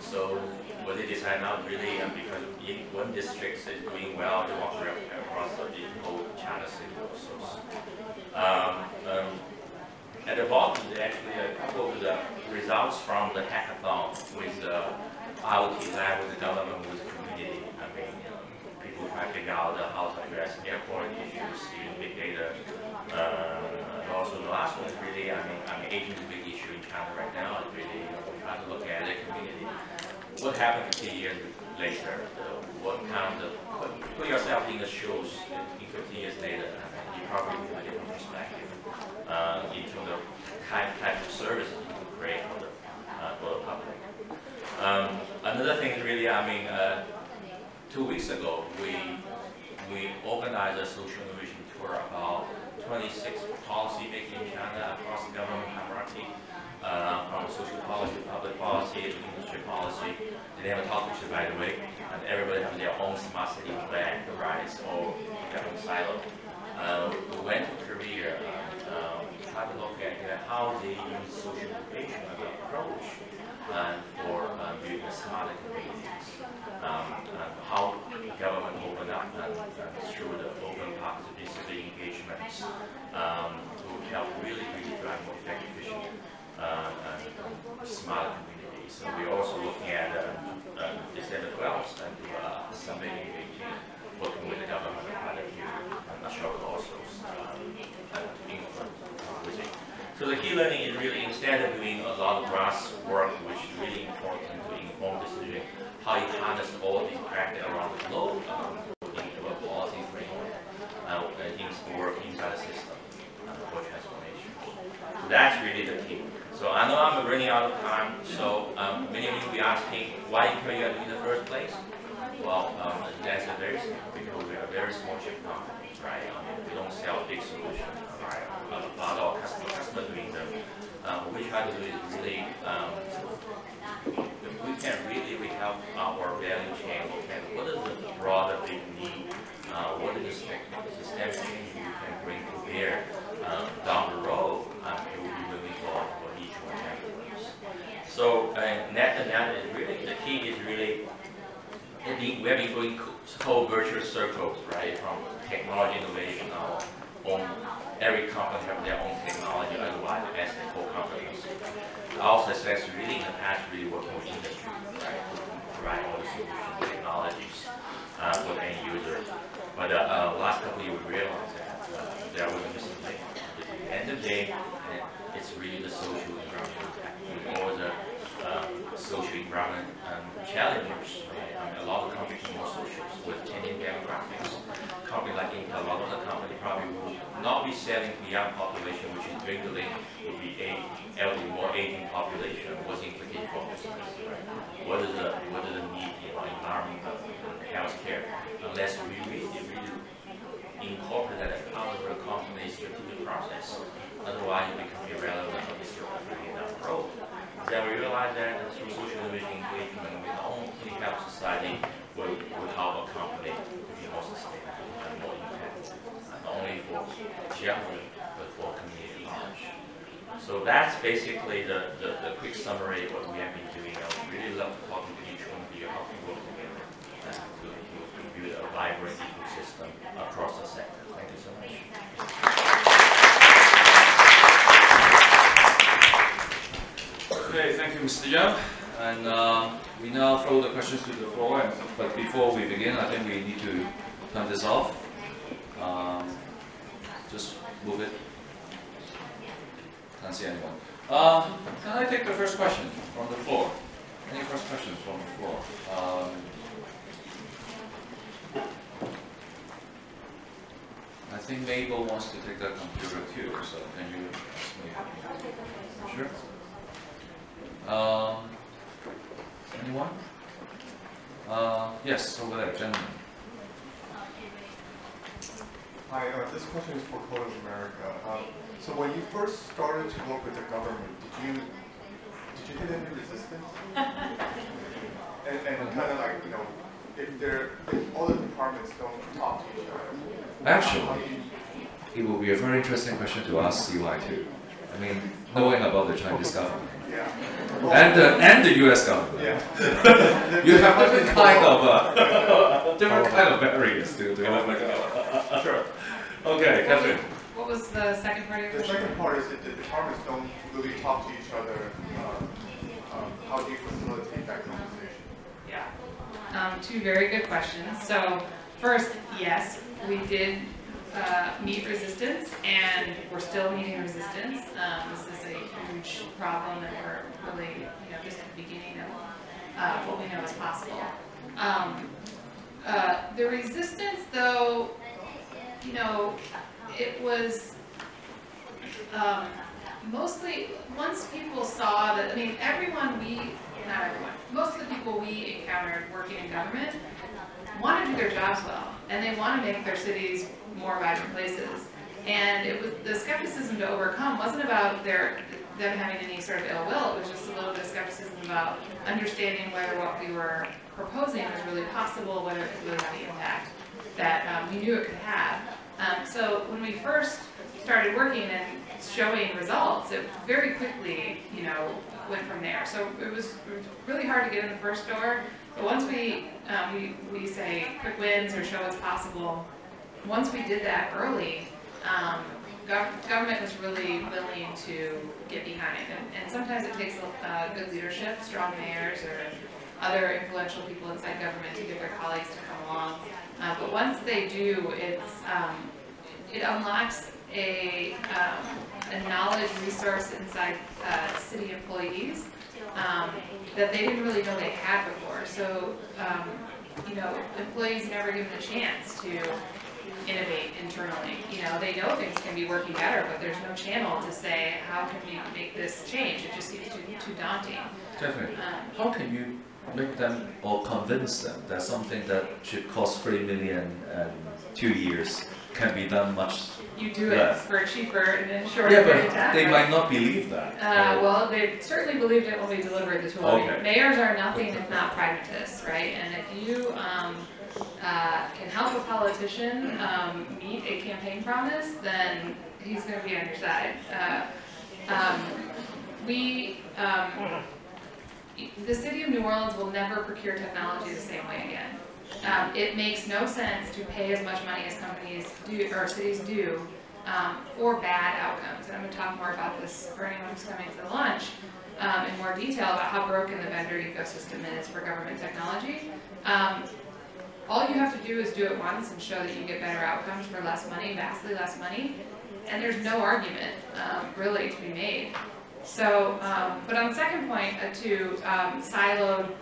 So what they decide now really, because in one district is doing well, they want to replicate across the whole China city also. At the bottom, there actually a couple of the results from the hackathon with the IoT lab, with the government, with the community. I mean, people try to figure out how to address air quality issues using big data. Also, the last one is really, I mean, aging is a big issue in China right now. It's really, we try to look at the community. What happened 50 years later? What kind of, put yourself in the shoes in 50 years later. You probably have a different perspective into the type of service you can create for the public. Another thing is really, I mean, 2 weeks ago, we organized a social innovation tour about 26 policy making in China across the government hierarchy, from social policy, public policy, to industry policy. They have a topic sheet, by the way, and everybody has their own smart city plan, right? It's all government silo. We went to Korea, tried to look at how they use social innovation as an approach for building smarter communities. How government open up and through the open participatory engagements to help really drive more effective, efficient, smarter communities. So we're also looking at December 12th and do a summit in Beijing, working with the government on quite a few national also influence. So the key learning is really, instead of doing a lot of grass work, which is really important to inform decision, how you harness all these practice around the globe into a policy framework and work inside the system for transformation. So that's really the key. So I know I'm running out of time, so many of you will be asking why you are in the first place. Well, that's a very simple, because we are a very small chip company, right? We don't sell big solutions, right? A lot of customers doing them. What we try to do is really, we can really help our value chain. What is the broader big need? What is the systemic change we can bring to bear down the road? It will be really good for each one of us. So net is really, the key is really, we have been doing whole virtuous circles, right? From technology innovation, every company have their own technology, otherwise as the whole companies. Our success really in the past really working with industry, right? To provide all the solution technologies for the end user. But last couple of years we realized that there was a missing link. At the end of the day, it's really the social environment impact. All the social environment challenges, right? A lot of companies are more social with changing demographics. Company like Intel, a lot of the company probably will not be selling to young population, which is dwindling, will be elderly, more aging population. What's the implication for business, right? What is the need in environment and healthcare? Unless we really incorporate that as part of the company's strategic process, otherwise it becomes irrelevant or disruptive down the road. Then we realize that through social innovation engagement, we not only help society, will help a company to be more sustainable and more impact, not only for shareholders, but for community large. So that's basically the quick summary of what we have been doing. I would really love to talk to each one of you, how we work together to build a vibrant ecosystem across the sector. Thank you so much. Okay, thank you, Mr. Yeung. And we now throw the questions to the floor. But before we begin, I think we need to turn this off. Just move it. Can't see anyone. Can I take the first question from the floor? Any first questions from the floor? I think Mabel wants to take the computer too, so can you ask me? Sure. Anyone? Yes, over there, gentlemen. Hi, this question is for Code of America. So when you first started to work with the government, did you get any resistance? and kind of like, if all the departments don't talk to each other. Actually, it will be a very interesting question to ask CY too. I mean, knowing about the Chinese government. Yeah. And the US government. Yeah. You have different kind of barriers to have like Sure. Okay, Catherine. What was the second part of your question? The second part is that the departments don't really talk to each other. How do you facilitate that conversation? Yeah. Two very good questions. So first, yes, we did meet resistance, and we're still meeting resistance. This is a huge problem, and we're really, just at the beginning of what we know is possible. The resistance, though, it was mostly once people saw that. I mean, not everyone, most of the people we encountered working in government want to do their jobs well, and they want to make their cities more vibrant places. And it was the skepticism to overcome wasn't about them having any sort of ill will. It was just a little bit of skepticism about understanding whether what we were proposing was really possible, whether it could really have the impact that we knew it could have. So when we first started working and showing results, it very quickly, went from there. So it was really hard to get in the first door. But once we say quick wins or show what's possible, once we did that early, government was really willing to get behind. And sometimes it takes good leadership, strong mayors or other influential people inside government to get their colleagues to come along. But once they do, it unlocks a knowledge resource inside city employees that they didn't really know they had before. So, employees never given a chance to innovate internally. They know things can be working better, but there's no channel to say, how can we make this change? It just seems too daunting. Definitely. How can you make them or convince them that something that should cost 3 million and 2 years can be done much You do less. it for cheaper and in a shorter Yeah, period of but time. they might not believe that. Well, they certainly believed it when we delivered the tool. Okay. Mayors are nothing if not pragmatists, right? And if you can help a politician meet a campaign promise, then he's going to be on your side. The city of New Orleans will never procure technology the same way again. It makes no sense to pay as much money as companies do, or cities do, for bad outcomes. And I'm going to talk more about this for anyone who's coming to the lunch in more detail about how broken the vendor ecosystem is for government technology. All you have to do is do it once and show that you get better outcomes for less money, vastly less money, and there's no argument really to be made. So, but on the second point to siloed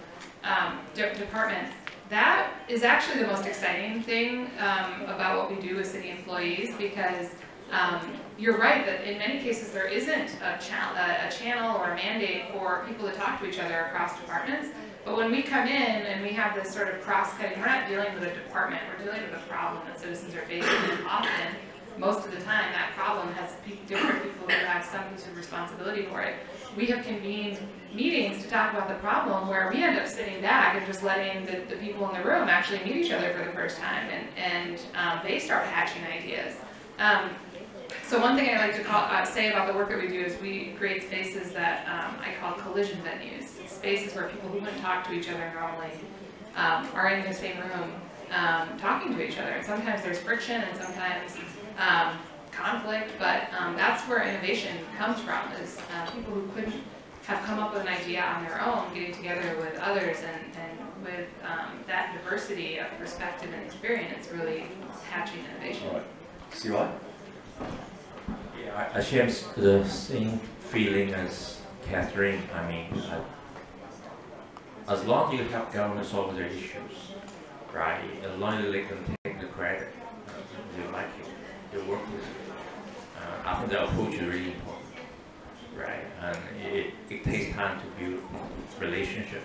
departments, that is actually the most exciting thing about what we do with city employees, because you're right that in many cases there isn't a channel or a mandate for people to talk to each other across departments. But when we come in and we have this sort of cross-cutting, we're not dealing with a department, we're dealing with a problem that citizens are facing, and often, most of the time, that problem has different people who have some piece of responsibility for it. We have convened meetings to talk about the problem where we end up sitting back and just letting the people in the room actually meet each other for the first time, and they start hatching ideas. So one thing I like to say about the work that we do is we create spaces that I call collision venues. It's spaces where people who wouldn't talk to each other normally are in the same room talking to each other. And sometimes there's friction and sometimes conflict, but that's where innovation comes from, is people who couldn't have come up with an idea on their own, getting together with others and with that diversity of perspective and experience really hatching innovation. All right. See why? Yeah, I share the same feeling as Catherine. I mean, as long as you help government solve their issues, right? As long as they can take the credit, they like it, they work with it. I think the approach is really important, right? And it takes time to build relationship,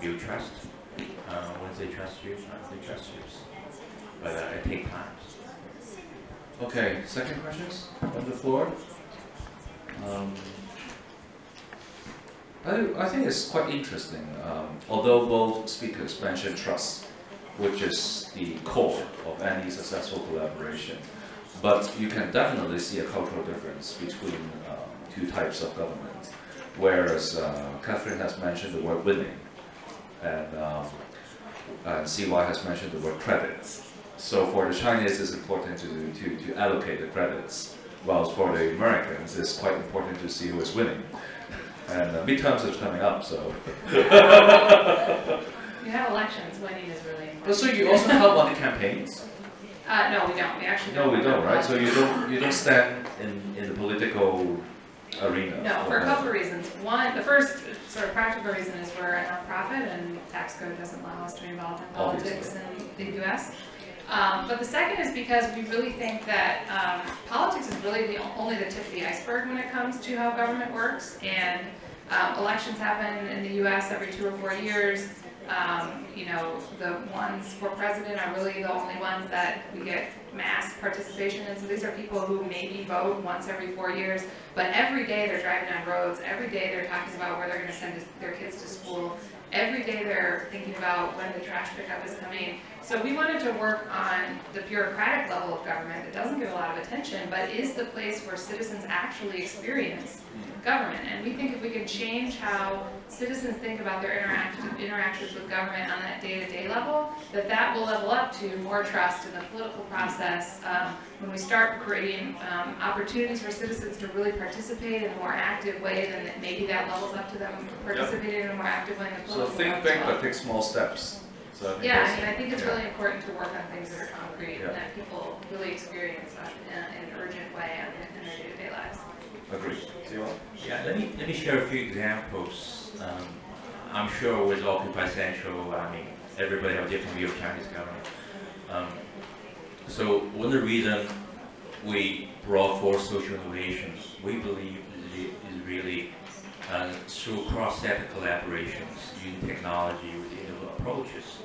build trust. Once they trust you, they trust you. But it takes time. Okay, second questions on the floor. I think it's quite interesting, although both speakers mentioned trust, which is the core of any successful collaboration. But you can definitely see a cultural difference between two types of government. Whereas Catherine has mentioned the word winning, and CY has mentioned the word credits. So for the Chinese, it's important to allocate the credits, whilst for the Americans, it's quite important to see who is winning. And midterms is coming up, so. You have elections, winning is really important. But so you also help on the campaigns? No, we don't. We actually don't. No, we don't, right? So you don't stand in the political arena. No, for a couple of reasons. One, the first sort of practical reason is we're a nonprofit, and tax code doesn't allow us to be involved in politics in the U.S. But the second is because we really think that politics is really only the tip of the iceberg when it comes to how government works. And elections happen in the U.S. every 2 or 4 years. You know, the ones for president are really the only ones that we get mass participation in. So these are people who maybe vote once every 4 years, but every day they're driving on roads. Every day they're talking about where they're going to send their kids to school. Every day they're thinking about when the trash pickup is coming. So we wanted to work on the bureaucratic level of government that doesn't get a lot of attention, but is the place where citizens actually experience government. And we think if we can change how citizens think about their interactions with government on that day-to-day level, that will level up to more trust in the political process. When we start creating opportunities for citizens to really participate in a more active way, then maybe that levels up to them participating in a more active way in the political process. So think big, but take small steps. So I think it's really important to work on things that are concrete and that people really experience in an urgent way in their day-to-day lives. Agreed. Yeah, let me share a few examples. I'm sure with Occupy Central, I mean, everybody has a different view of Chinese government. So one of the reasons we brought forth social innovations, we believe is really through cross-sector collaborations, using technology with innovative approaches,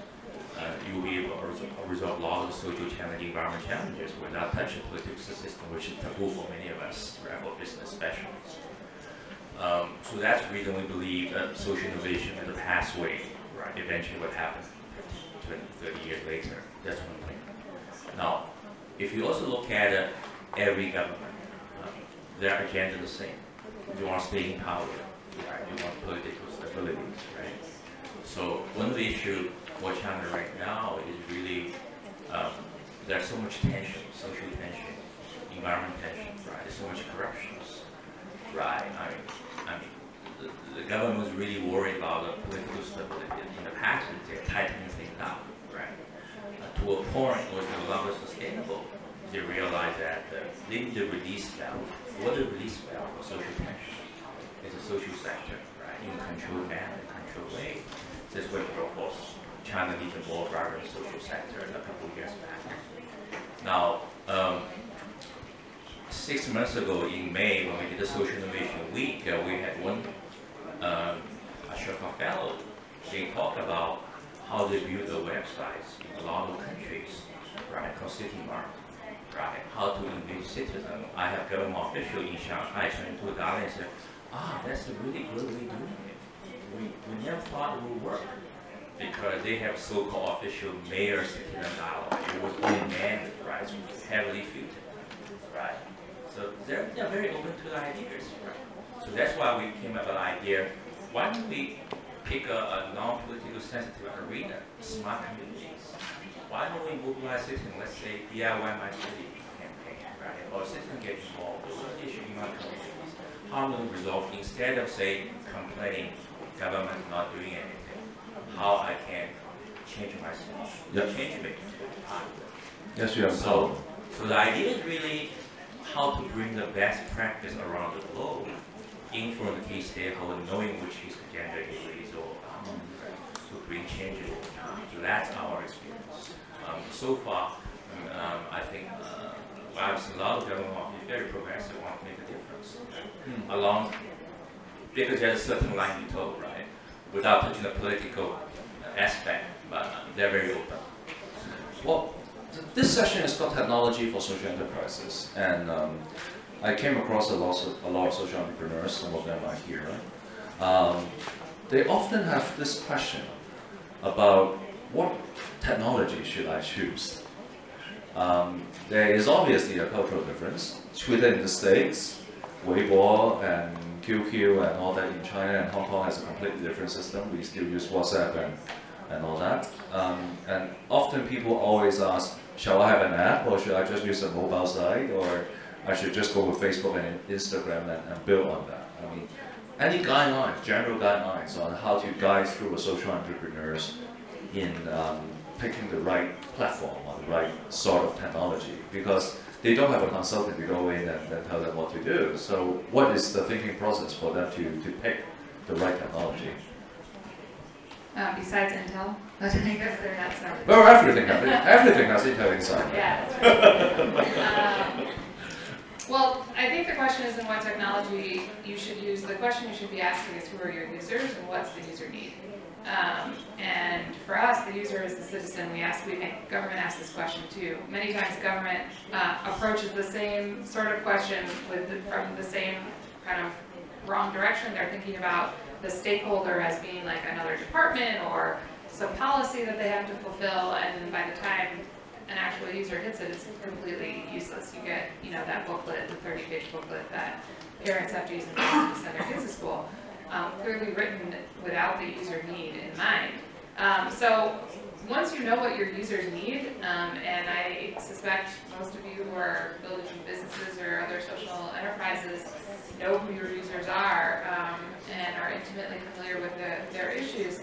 you will be able to resolve a lot of social challenge, environment challenges without touching the political system, which is taboo for many of us, right, for business specialists. So that's the reason we believe that social innovation is a pathway, right, eventually what happens 20, 30 years later. That's one thing. Now, if you also look at every government, their agenda is the same. You want staying power, right? You want political stability, right? So one of the issues for China right now is really there's so much tension, social tension, environment tension, right? There's so much corruption, right? I mean, the government was really worried about the political stability. In the past, they're tightening things down, right? To a point where it's no longer sustainable. They realized that they need a release valve. What the release valve for social tension is a social sector, right? In a controlled manner, controlled way. This way, of course, China needs a more vibrant social sector a couple of years back. Now, 6 months ago in May, when we did the Social Innovation Week, we had one Ashoka fellow. They talked about how they build their websites in a lot of countries, right, called City Mart. Right, how to engage citizens. I have government official in Shanghai turning to the guy and said, that's a really good way of doing it. We never thought it would work because they have so-called official mayor-citizen dialogue. It was unmanned, right? So it's heavily filtered, right? So they're very open to the ideas, right? So that's why we came up with the idea, why don't we pick a non-political sensitive arena, smart communities? Why don't we mobilize citizens, let's say DIY My City campaign, right? Or citizens get involved, what are the issues in my communities? How do we resolve, instead of say complaining government not doing anything, how I can change myself, change me. Yes, you have so the idea is really how to bring the best practice around the globe in front of the key stakeholder, knowing which his agenda is all about, to bring changes over time. So that's our experience. So far, I think I've seen a lot of government officials very progressive, want to make a difference. Along, because there's a certain line you told, right? Without touching the political aspect, but they're very open. Well, this session is called Technology for Social Enterprises, and I came across a lot of social entrepreneurs, some of them are here. They often have this question about what technology should I choose? There is obviously a cultural difference. Twitter in the States, Weibo and QQ and all that in China, and Hong Kong has a completely different system. We still use WhatsApp and all that. And often people always ask, shall I have an app, or should I just use a mobile site, or I should just go with Facebook and Instagram and build on that? I mean, any guidelines, general guidelines on how to guide through a social entrepreneurs in picking the right platform or the right sort of technology, because they don't have a consultant to go in and tell them what to do. So what is the thinking process for them to pick the right technology? Besides Intel, I guess they're not smart. Well, everything has Intel inside. Yeah, that's right. Well, I think the question isn't what technology you should use. The question you should be asking is who are your users and what's the user need? And for us, the user is the citizen. Government asks this question too. Many times government approaches the same sort of question from the same kind of wrong direction. They're thinking about the stakeholder as being like another department or some policy that they have to fulfill, and by the time an actual user hits it, it's completely useless. You get, that booklet, the 30-page booklet that parents have to use in to send their kids to school. Clearly written without the user need in mind. So once you know what your users need, and I suspect most of you who are building businesses or other social enterprises know who your users are and are intimately familiar with their issues,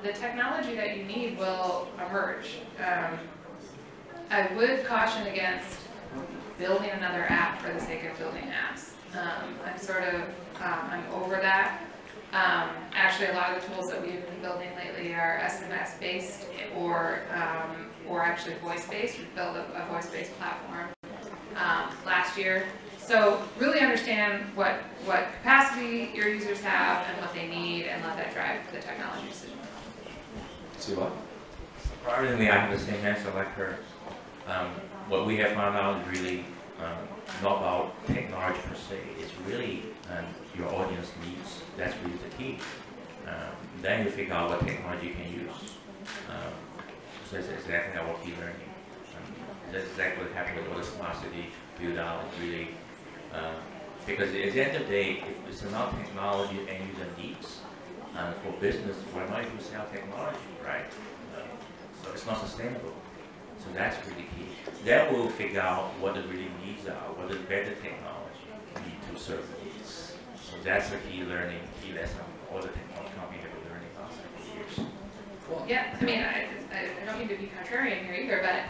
the technology that you need will emerge. I would caution against building another app for the sake of building apps. I'm over that. Actually, a lot of the tools that we've been building lately are SMS-based or actually voice-based. We've built a voice-based platform last year. So really understand what capacity your users have and what they need, and let that drive the technology decision. See what? Surprisingly, I have the same answer like her. What we have found out is really not about technology per se. It's really your audience needs. That's really the key. Then you figure out what technology you can use. So that's exactly our key learning. That's exactly what happened with all the smart city build out. Really, because at the end of the day, if it's not technology and user needs, for business, why not you sell technology, right? So it's not sustainable. So that's really key. Then we'll figure out what the really needs are, what the better technology need to serve the needs. So that's the key learning, key lesson all the technology companies have been learning last couple of years. Yeah, I mean, I don't mean to be contrarian here either, but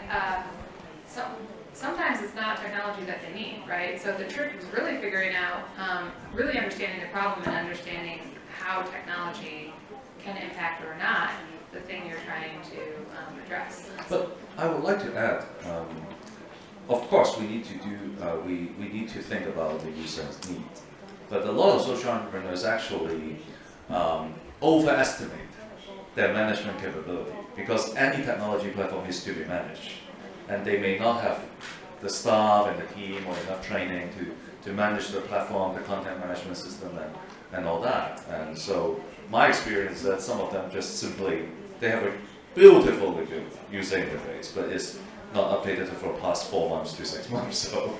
sometimes it's not technology that they need, right? So the trick is really figuring out, really understanding the problem and understanding how technology can impact or not the thing you're trying to address. But I would like to add, of course, we need to do, we need to think about the user's needs. But a lot of social entrepreneurs actually overestimate their management capability, because any technology platform needs to be managed, and they may not have the staff and the team or enough training to manage the platform, the content management system, and all that. And so my experience is that some of them just simply, they have a beautifully good user interface, but it's not updated for the past 4 months to 6 months. So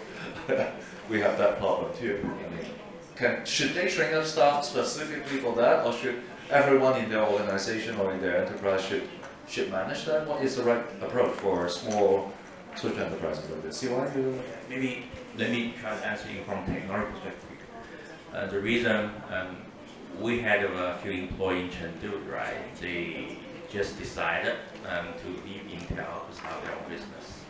we have that problem too. I mean, should they train up staff specifically for that, or should everyone in their organization or in their enterprise should manage that? What is the right approach for small social enterprises like this? See what I do? Maybe let me try to answer you from technology perspective. The reason we had a few employees in Chengdu, right? They just decided to leave Intel to start their own business.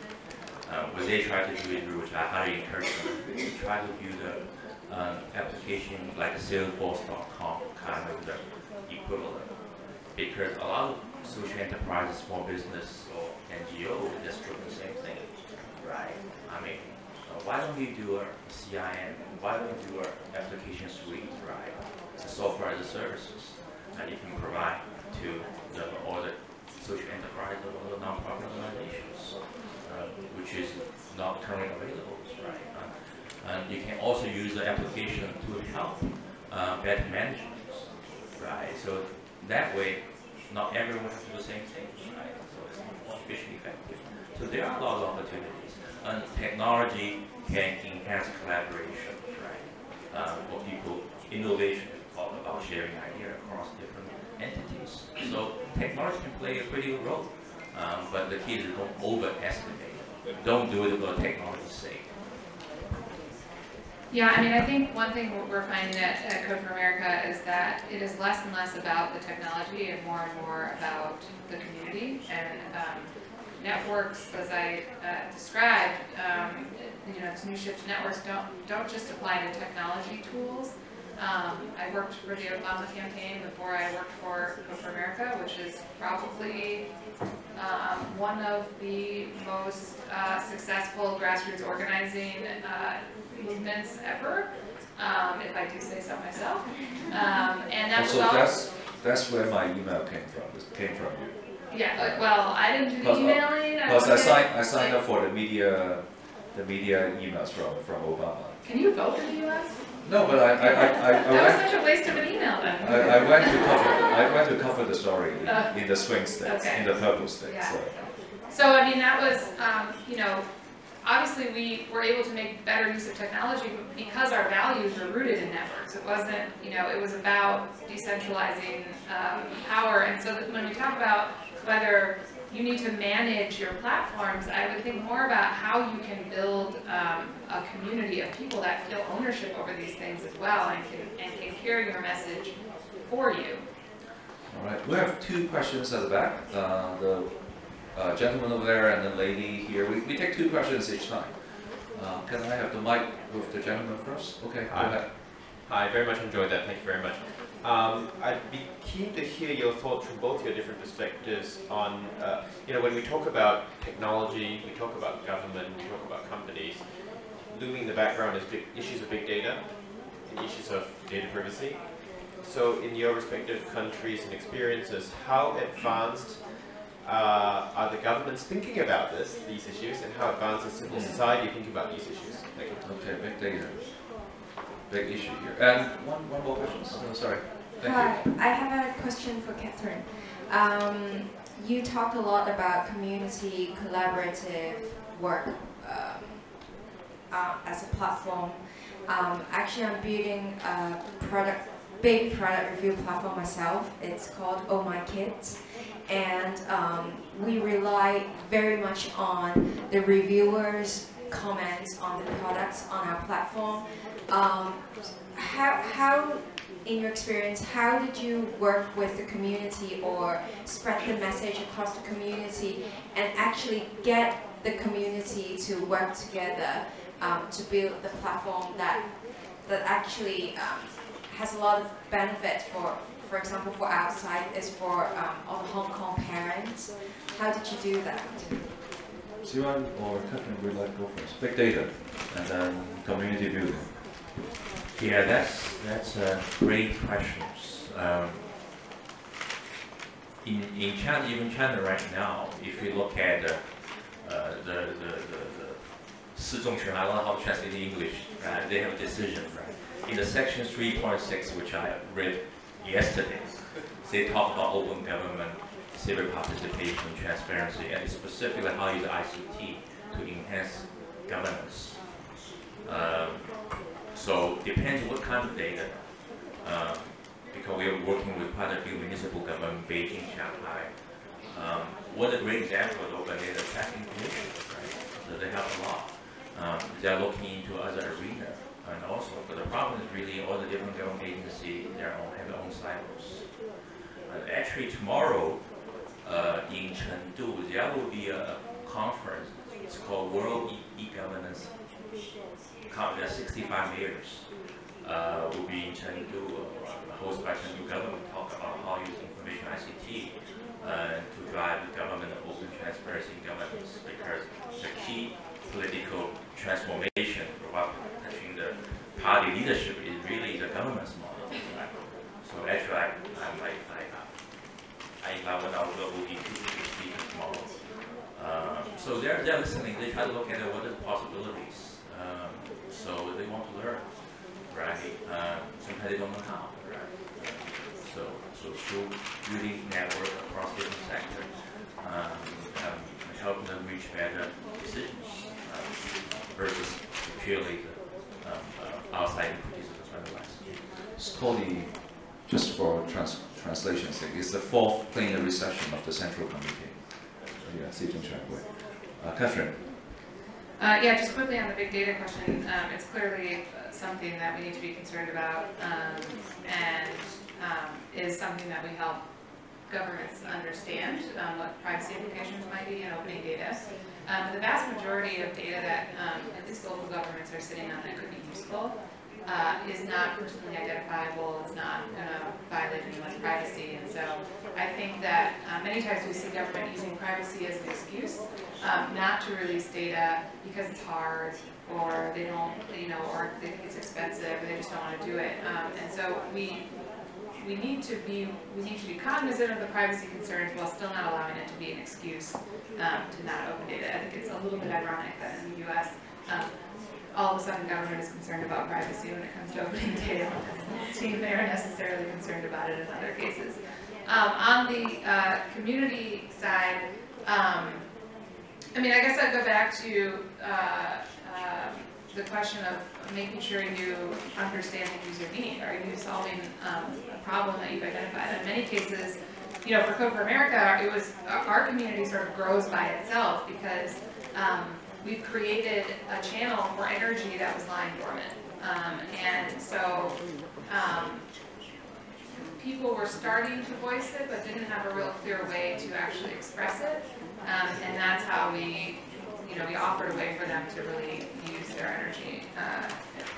What they try to do is, which I highly encourage them, they try to build an application like a Salesforce.com kind of the equivalent. Because a lot of social enterprises, small business, or NGO, just do the same thing, right? I mean, why don't we do a CIM? Why don't we do an application suite, right? The software as a services, and you can provide to all the social enterprise or all the non-profit organizations, which is not currently available, right? And you can also use the application to help better management, right? So that way, not everyone has to do the same thing, right? So it's more efficient, effective. So there are a lot of opportunities, and technology can enhance collaboration, right? For people, innovation is all about sharing ideas across different entities. So technology can play a critical role, but the key is don't overestimate it. Don't do it for technology's sake. Yeah, I mean, I think one thing we're finding at Code for America is that it is less and less about the technology and more about the community. And networks, as I described, you know, this new shift to networks don't just apply to technology tools. I worked for the Obama campaign before I worked for Code for America, which is probably one of the most successful grassroots organizing movements ever, if I do say so myself. And that also, was that's where my email came from. It came from you. Yeah, well, I didn't do the emailing. Because I signed up for the media emails from Obama. Can you vote in the U.S.? No, but I that was such a waste of an email then. I went to cover the story in the swing states, in the purple states. Yeah. So I mean, that was, you know, obviously we were able to make better use of technology because our values were rooted in networks. It wasn't, you know, it was about decentralizing power. And so that when we talk about whether you need to manage your platforms, I would think more about how you can build a community of people that feel ownership over these things as well and can carry your message for you. All right, we have 2 questions at the back. The gentleman over there and the lady here. We take 2 questions each time. Can I have the mic with the gentleman first? Okay, go ahead. Hi, very much enjoyed that. Thank you very much. I'd be keen to hear your thoughts from both your different perspectives on, when we talk about technology, we talk about government, we talk about companies, looming in the background is issues of big data and issues of data privacy. So in your respective countries and experiences, how advanced are the governments thinking about these issues, and how advanced is civil society thinking about these issues? Thank you. Okay, big data. Big issue here. And one more question. Oh, sorry. Hi, I have a question for Catherine. You talked a lot about community collaborative work as a platform. Actually, I'm building a big product review platform myself. It's called Oh My Kids, and we rely very much on the reviewers' comments on the products on our platform. How, in your experience, how did you work with the community or spread the message across the community and actually get the community to work together to build the platform that actually has a lot of benefit for example, for outside, is for all the Hong Kong parents? How did you do that? Siwan or Catherine would like to go first. Big data and then community building. Yeah, that's a great question. In China, even China right now, if you look at the 四中全, I don't know how to translate in English. They have a decision, right? In the section 3.6, which I read yesterday, they talk about open government, civic participation, transparency, and specifically how you use ICT to enhance governance. So depends what kind of data, because we are working with quite a few municipal government, Beijing, Shanghai. One great example of open data tracking commission, right? So they have a lot. They are looking into other arenas, and also, but the problem is really all the different government agencies have their own silos. Actually, tomorrow in Chengdu, there will be a conference. It's called World E-Governance. There are 65 mayors will be in Chengdu, hosted by Chengdu government, talk about how use information ICT to drive the government open transparency in governance, because the key political transformation about touching the party leadership is really the government's model. Right? So actually, I invite one of the ODP speakers tomorrow. So they're listening. They try to look at what are the possibilities. So they want to learn, right? Sometimes they don't know how, right? So through building network across different sectors, helping them reach better decisions versus purely the outside criticism otherwise. It's totally, just for translation sake, it's the fourth plenary session of the Central Committee. Catherine. Yeah, just quickly on the big data question, it's clearly something that we need to be concerned about, and is something that we help governments understand what privacy implications might be in opening data. The vast majority of data that at least local governments are sitting on that could be useful is not personally identifiable. It's not going to violate anyone's privacy, and so I think that many times we see government using privacy as an excuse not to release data because it's hard, or they don't, or they think it's expensive, or they just don't want to do it. And so we need to be cognizant of the privacy concerns while still not allowing it to be an excuse to not open data. I think it's a little bit ironic that in the U.S. All of a sudden government is concerned about privacy when it comes to opening data. It doesn't seem they are necessarily concerned about it in other cases. On the community side, I mean, I guess I'd go back to the question of making sure you understand the user need. Are you solving a problem that you've identified? In many cases, for Code for America, it was our community sort of grows by itself because we've created a channel for energy that was lying dormant. And so people were starting to voice it, but didn't have a real clear way to actually express it. And that's how we we offered a way for them to really use their energy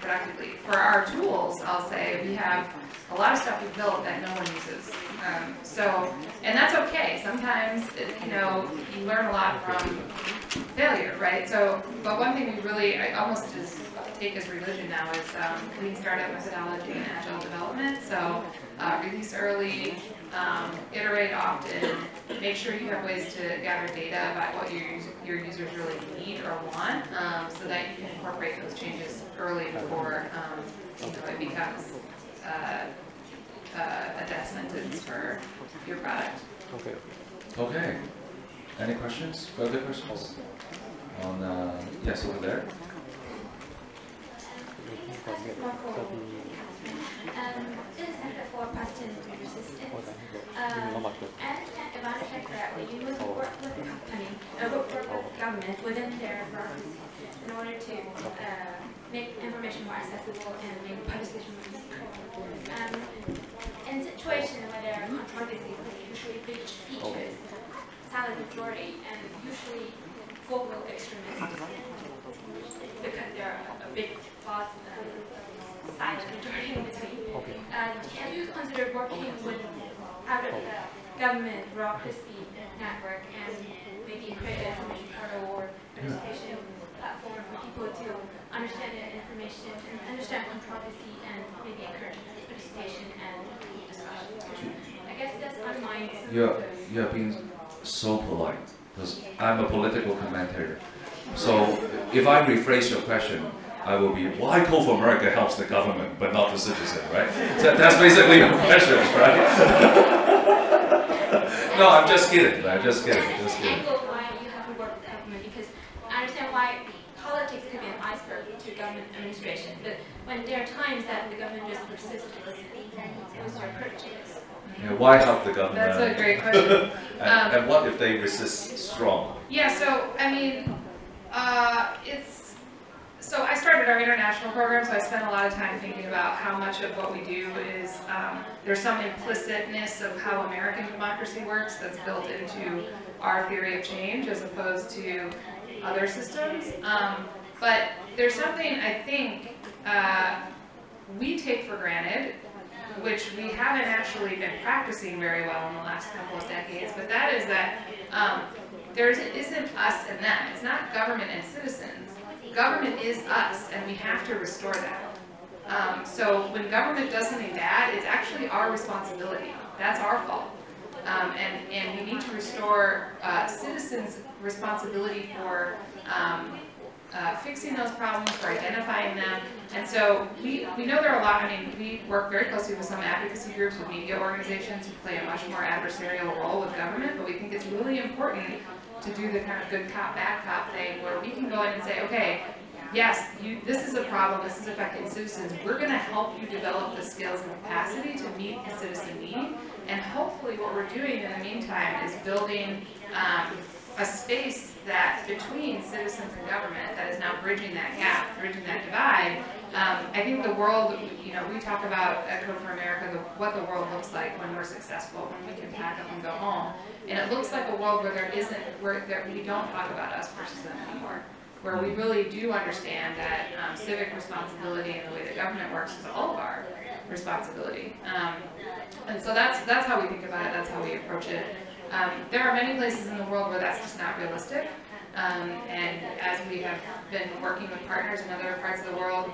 productively. For our tools, I'll say we have a lot of stuff we've built that no one uses. And that's okay. Sometimes, you learn a lot from failure, right? But one thing we really, I almost just take as religion now is lean startup methodology and agile development. So release early, iterate often, make sure you have ways to gather data about what your users really need or want, so that you can incorporate those changes early before it becomes a death sentence for your product. Okay. Okay. Any questions? Further questions? On yes, over there. This is for question resistance. I understand if I understand correctly, you must work with the company, work with government within their bureaucracy in order to make information more accessible and make participation more easy. In situations where there are controversies, usually features silent majority and usually vocal extremists, because there are a big false silent majority in between. Can you consider working with out of the government bureaucracy network and maybe create an information portal or participation platform for people to understand the information and understand controversy and maybe encourage participation and discussion? I guess that's on my. You're being so polite because I'm a political commentator. So if I rephrase your question, I will be, why Code for America helps the government but not the citizen, right? So that's basically your question, right? No, I'm just kidding. I'm just kidding. Just kidding. Why you have to work with government, because I understand why politics could be an iceberg to government administration, but when there are times that the government just persists to listen, what's your approach to this? Yeah, why help the government? That's a great question. And what if they resist strong? Yeah, so I mean, So I started our international program, so I spent a lot of time thinking about how much of what we do is, there's some implicitness of how American democracy works that's built into our theory of change as opposed to other systems. But there's something I think we take for granted, which we haven't actually been practicing very well in the last couple of decades, but that is that there isn't us and them. It's not government and citizens. Government is us, and we have to restore that. So when government does something bad, it's actually our responsibility. That's our fault. And we need to restore citizens' responsibility for fixing those problems, for identifying them. And so we know there are a lot, we work very closely with some advocacy groups, with media organizations who play a much more adversarial role with government, but we think it's really important to do the kind of good cop, bad cop thing where we can go in and say, okay, yes, this is a problem, this is affecting citizens, we're going to help you develop the skills and capacity to meet the citizen need, and hopefully what we're doing in the meantime is building a space that between citizens and government that is now bridging that gap, bridging that divide. I think the world, we talk about at Code for America, what the world looks like when we're successful, when we can pack up and go home. And it looks like a world where we don't talk about us versus them anymore, where we really do understand that civic responsibility and the way the government works is all of our responsibility. And so that's how we think about it, that's how we approach it. There are many places in the world where that's just not realistic. And as we have been working with partners in other parts of the world,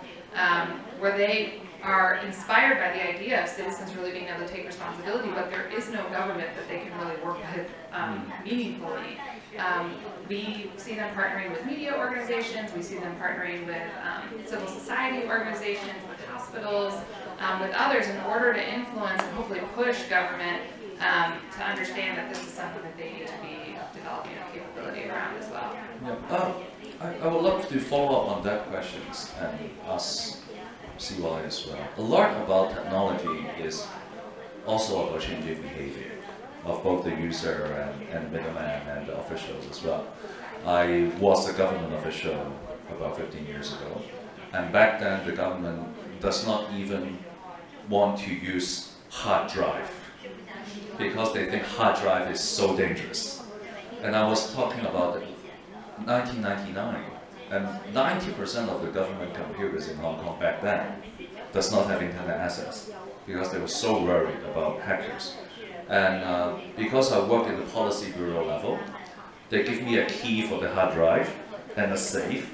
where they are inspired by the idea of citizens really being able to take responsibility, but there is no government that they can really work with meaningfully. We see them partnering with media organizations, we see them partnering with civil society organizations, with hospitals, with others in order to influence and hopefully push government to understand that this is something that they need to be developing a capability around as well. Yeah. I would love to follow up on that question and ask CY as well. A lot about technology is also about changing behavior of both the user and middleman and the officials as well. I was a government official about 15 years ago, and back then the government does not even want to use hard drive because they think hard drive is so dangerous. And I was talking about 1999, and 90% of the government computers in Hong Kong back then does not have internet access because they were so worried about hackers. And because I work in the policy bureau level, they give me a key for the hard drive and a safe.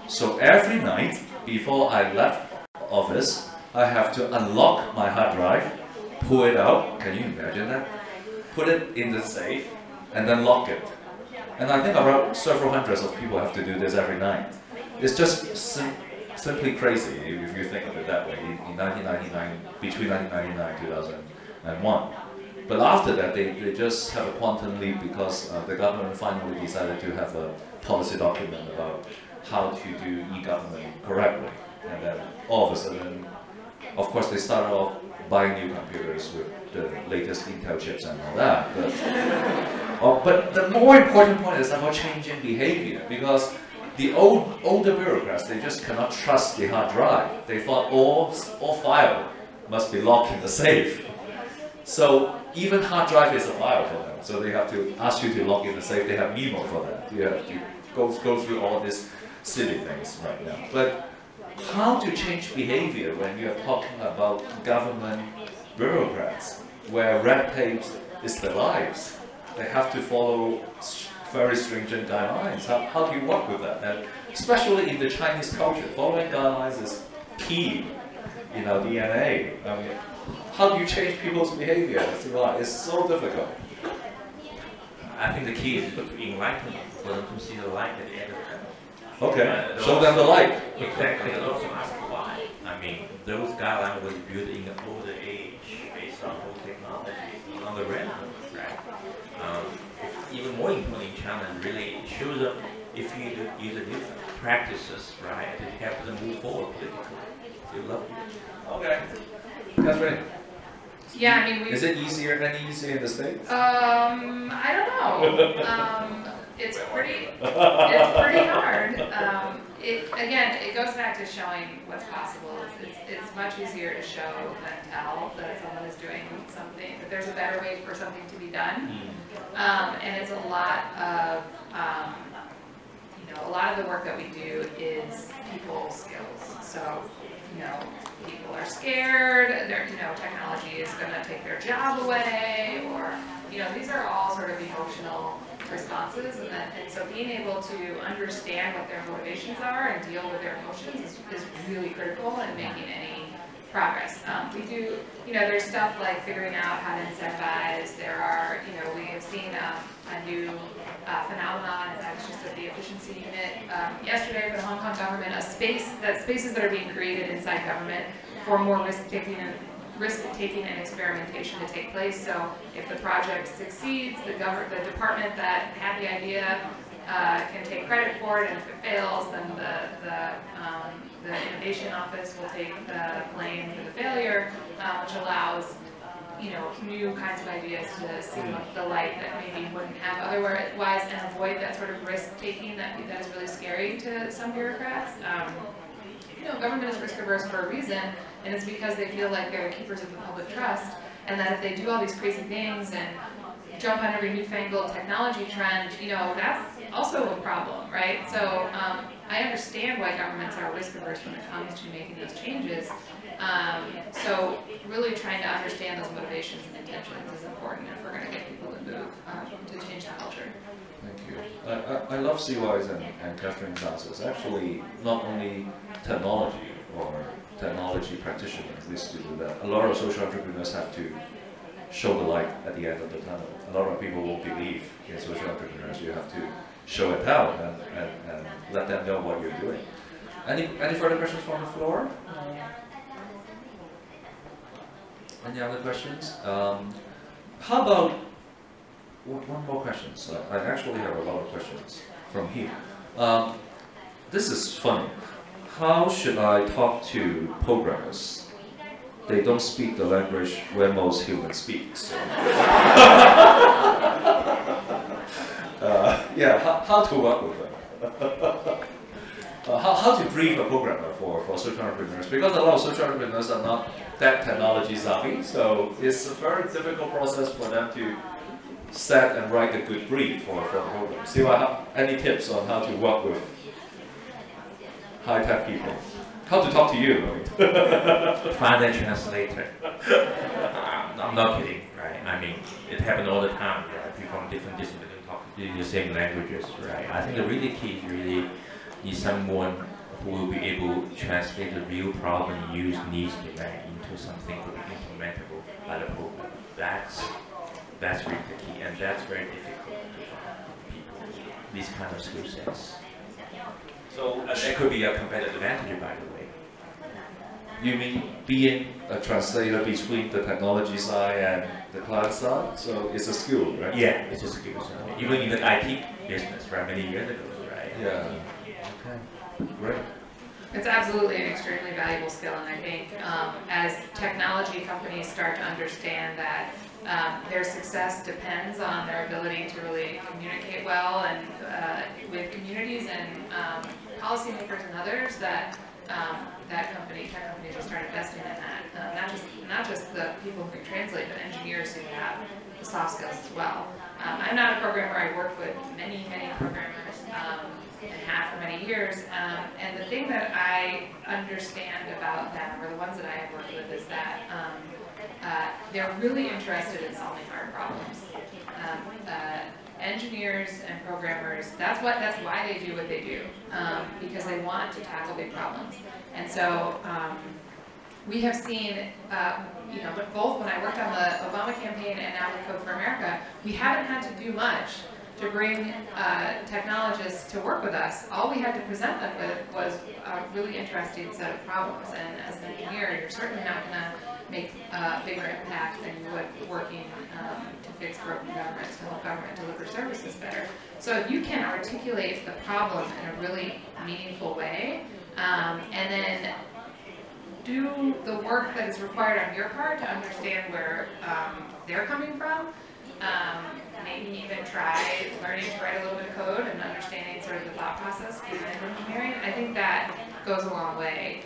So every night before I left office, I have to unlock my hard drive, pull it out, can you imagine that? Put it in the safe, and then lock it. And I think about several hundreds of people have to do this every night. It's just simply crazy if you think of it that way, in 1999, between 1999 and 2001. But after that, they just have a quantum leap because the government finally decided to have a policy document about how to do e-government correctly. And then all of a sudden, of course, they started off buying new computers with the latest Intel chips and all that. But the more important point is about changing behavior, because the older bureaucrats, they just cannot trust the hard drive. They thought all file must be locked in the safe. So even hard drive is a file for them. So they have to ask you to lock in the safe. They have memo for that. You have to go through all these silly things right now. But how to change behavior when you're talking about government bureaucrats, where red tape is their lives? They have to follow very stringent guidelines. How do you work with that? And especially in the Chinese culture, following guidelines is key in our DNA. I mean, how do you change people's behavior? It's so difficult. I think the key is to enlighten them, for them to see the light at the end of the tunnel. Okay, show them the light. Exactly, and also ask why. I mean, those guidelines were built in the older age based on old technology, on the relevance, right? Even more important in China, really shows up if you use the new practices, right, to help them move forward politically. They love it. Okay, Catherine. Yeah, I mean, is it easier in the States? I don't know. It's pretty hard. Again, it goes back to showing what's possible. It's much easier to show than tell that someone is doing something, that there's a better way for something to be done. And it's a lot of, a lot of the work that we do is people skills. So, people are scared, technology is going to take their job away, or, these are all sort of emotional responses, and so being able to understand what their motivations are and deal with their emotions is really critical in making any progress. We do, there's stuff like figuring out how to incentivize. There are, we have seen a new phenomenon, and I was just at the efficiency unit yesterday for the Hong Kong government, spaces that are being created inside government for more risk-taking and experimentation to take place. So if the project succeeds, the department that had the idea can take credit for it, and if it fails, then the innovation office will take the blame for the failure, which allows new kinds of ideas to see the light that maybe wouldn't have otherwise, and avoid that sort of risk-taking that is really scary to some bureaucrats. Government is risk-averse for a reason, and it's because they feel like they're keepers of the public trust, and that if they do all these crazy things and jump on every newfangled technology trend, that's also a problem, right? So I understand why governments are risk-averse when it comes to making those changes. So really trying to understand those motivations and intentions is important if we're going to get people to move to change the culture. Thank you. I love CY's and Catherine's answers. Actually, not only technology or technology practitioners needs to do that. A lot of social entrepreneurs have to show the light at the end of the tunnel. A lot of people won't believe in social entrepreneurs. You have to show and tell and let them know what you're doing. Any further questions from the floor? Any other questions? How about one more question? So I actually have a lot of questions from here. This is funny. How should I talk to programmers? They don't speak the language where most humans speak. So. How to work with them? How to brief a programmer for social entrepreneurs? Because a lot of social entrepreneurs are not that technology savvy, so it's a very difficult process for them to set and write a good brief for the program. See any tips on how to work with high-tech people? How to talk to you? Find a translator. I'm not kidding, right? I mean, it happens all the time, right? People from different disciplines talk the same languages, right? I think the really key is really need someone who will be able to translate the real problem, use needs demand into something to be implementable by the program. That's really the key, and that's very difficult to find people with these kind of skill sets. So that could be a competitive advantage, by the way. You mean being a translator between the technology side and the client side? So it's a skill, right? Yeah, it's a skill. So even in the IT business, right, many years ago, right? Yeah. Okay. Great. It's absolutely an extremely valuable skill, and I think as technology companies start to understand that their success depends on their ability to really communicate well and with communities and policymakers and others, that tech companies will start investing in that. Not just the people who can translate, but engineers who have the soft skills as well. I'm not a programmer. I work with many programmers and have for many years. And the thing that I understand about them, or the ones that I have worked with, is that they're really interested in solving hard problems. Engineers and programmers, that's why they do what they do, because they want to tackle big problems. And so we have seen, both when I worked on the Obama campaign and now with Code for America, we haven't had to do much to bring technologists to work with us. All we had to present them with was a really interesting set of problems. And as an engineer, you're certainly not going to make a bigger impact than you would working to fix broken governments, to help government deliver services better. So if you can articulate the problem in a really meaningful way, and then do the work that is required on your part to understand where they're coming from, maybe even try learning to write a little bit of code and understanding sort of the thought process behind engineering, I think that goes a long way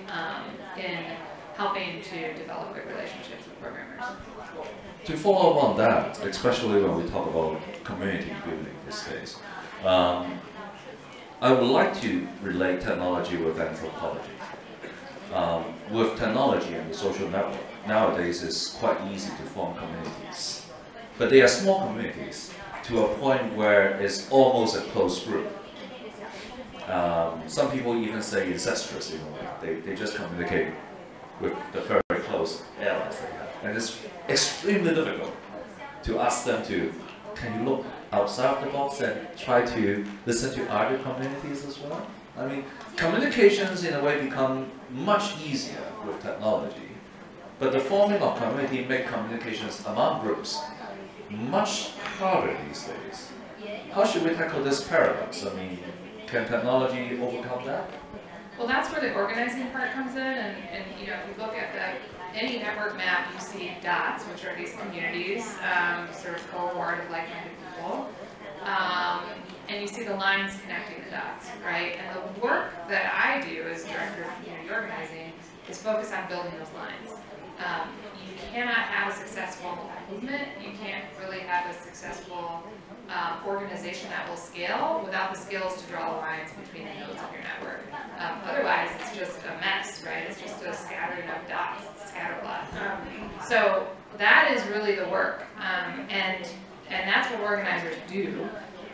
in helping to develop good relationships with programmers. To follow up on that, especially when we talk about community building these days, I would like to relate technology with anthropology. With technology and the social network, nowadays it's quite easy to form communities. But they are small communities to a point where it's almost a closed group. Some people even say incestuous, they just communicate with the very close allies they have. And it's extremely difficult to ask them to, can you look outside of the box and try to listen to other communities as well? I mean, communications in a way become much easier with technology, but the forming of community makes communications among groups much harder these days. How should we tackle this paradox? I mean, can technology overcome that? Well, that's where the organizing part comes in, and if you look at any network map, you see dots, which are these communities, sort of cohort of like-minded people, and you see the lines connecting the dots, right? And the work that I do as director of community organizing is focus on building those lines. You cannot have a successful movement, you can't really have a successful organization that will scale without the skills to draw the lines between the nodes of your network. Otherwise, it's just a mess, right? It's just a scattering of dots, it's a scatterplot. So that is really the work, and that's what organizers do.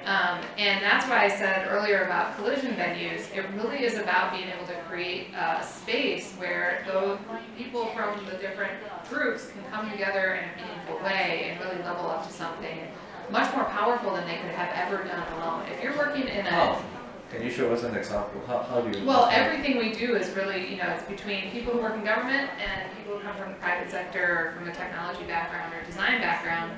And that's why I said earlier about collision venues. It really is about being able to create a space where those people from the different groups can come together in a meaningful way and really level up to something much more powerful than they could have ever done alone. If you're working in a... Can you show us an example? How do you... Well, everything we do is really, it's between people who work in government and people who come from the private sector or from a technology background or design background.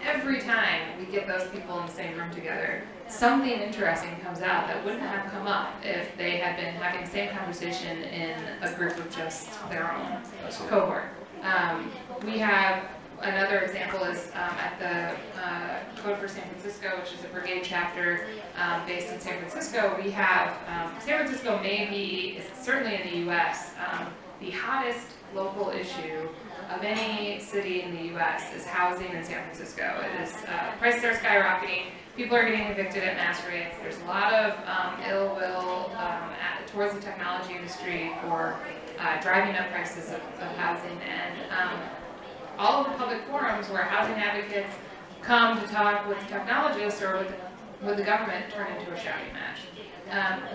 Every time we get those people in the same room together, something interesting comes out that wouldn't have come up if they had been having the same conversation in a group of just their own cohort. We have another example is at the Code for San Francisco, which is a brigade chapter based in San Francisco. We have, San Francisco may be, certainly in the US, the hottest local issue of any city in the U.S. is housing in San Francisco. It is, prices are skyrocketing, people are getting evicted at mass rates, there's a lot of ill will towards the technology industry for driving up prices of housing, and all of the public forums where housing advocates come to talk with technologists or with the government turn into a shouting match.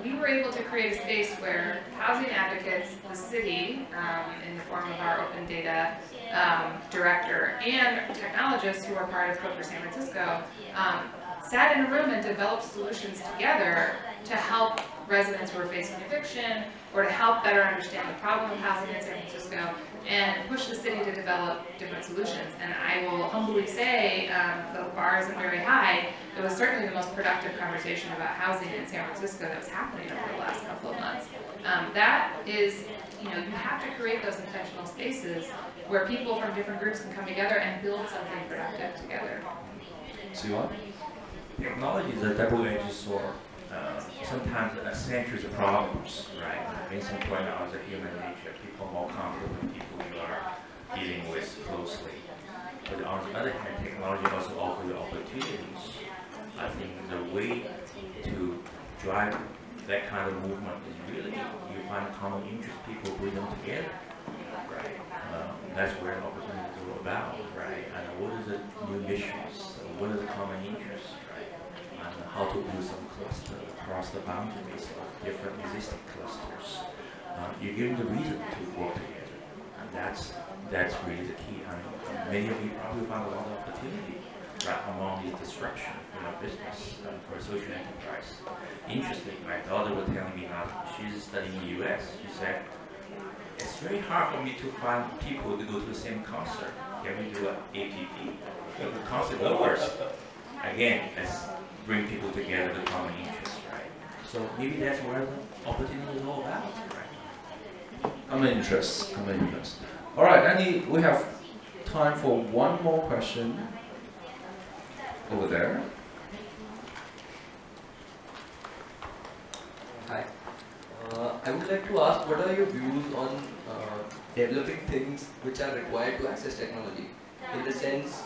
We were able to create a space where housing advocates, the city, in the form of our open data director, and technologists who are part of Code for San Francisco, sat in a room and developed solutions together to help residents who are facing eviction, or to help better understand the problem of housing in San Francisco, and push the city to develop different solutions. And I will humbly say, the bar isn't very high, it was certainly the most productive conversation about housing in San Francisco that was happening over the last couple of months. That is, you have to create those intentional spaces where people from different groups can come together and build something productive together. Siwan? Technology is a double-edged sword. Sometimes it accentuates problems, right? Vincent pointed out the human nature. People are more comfortable with people you are dealing with closely. But on the other hand, technology also offers you opportunities. I think the way to drive that kind of movement is really you find common interest, people bring them together, right? That's where the opportunity is all about, right? And what is the new missions? What is the common interest, right? And how to build some cluster across the boundaries of different existing clusters. You give them the reason to work together, and that's really the key. I mean, many of you probably found a lot of opportunity right among these disruption in our business for a social enterprise. Interesting, my daughter was telling me now she's studying in the US. She said, it's very hard for me to find people to go to the same concert. Can we do an APP? The concert lovers. Again, let's bring people together with common interests, right? So maybe that's where the opportunity is all about, right? Common interest. All right, we have time for one more question over there. Hi. I would like to ask, what are your views on developing things which are required to access technology? In the sense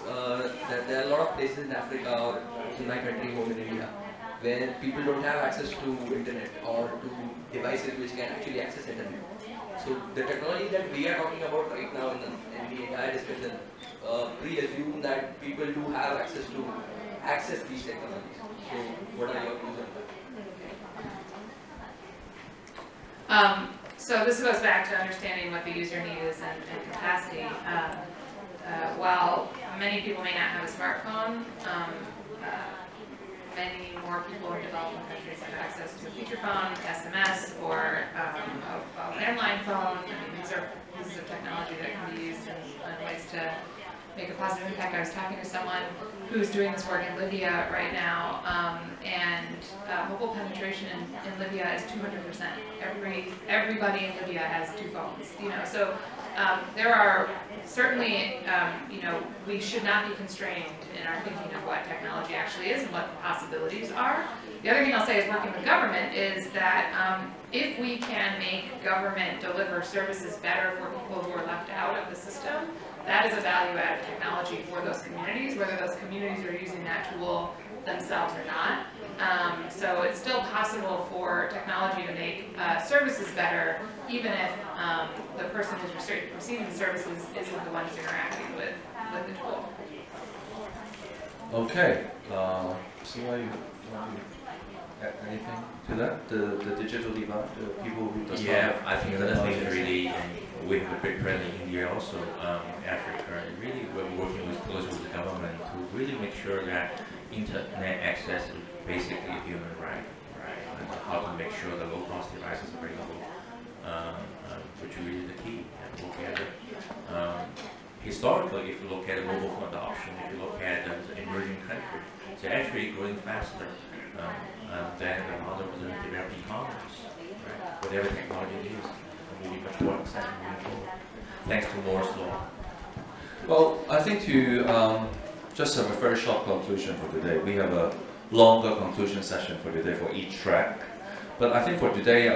that there are a lot of places in Africa or in my country, home in India, where people don't have access to internet or to devices which can actually access internet. So the technology that we are talking about right now in the entire discussion, pre-assume that people do have access these technologies. So what are your views on that? So this goes back to understanding what the user need is and capacity. While many people may not have a smartphone, many more people in developing countries have access to a feature phone, SMS, or a landline phone. I mean, these are pieces of technology that can be used in ways to make a positive impact. I was talking to someone who's doing this work in Libya right now, and mobile penetration in Libya is 200%. Everybody in Libya has 2 phones. So there are certainly, we should not be constrained in our thinking of what technology actually is and what the possibilities are. The other thing I'll say is working with government is that if we can make government deliver services better for people who are left out of the system, that is a value-added technology for those communities, whether those communities are using that tool themselves or not. So it's still possible for technology to make services better, even if the person who's receiving the services isn't the one who's interacting with the tool. Okay. So you want to add anything to that? The digital divide, the people who does not. I think another thing is really, we have a big presence in India also, Africa, and really we're working closely with the government to really make sure that internet access is basically a human right, and how to make sure the low-cost devices are available, which is really the key. And look at it. Historically, if you look at mobile phone adoption, if you look at the emerging countries, they're actually growing faster than a lot of the developed economies. Right? Whatever technology it is, will be much more accessible moving forward, thanks to Moore's law. Well, I think to just have a very short conclusion for today. We have a longer conclusion session for today for each track. But I think for today,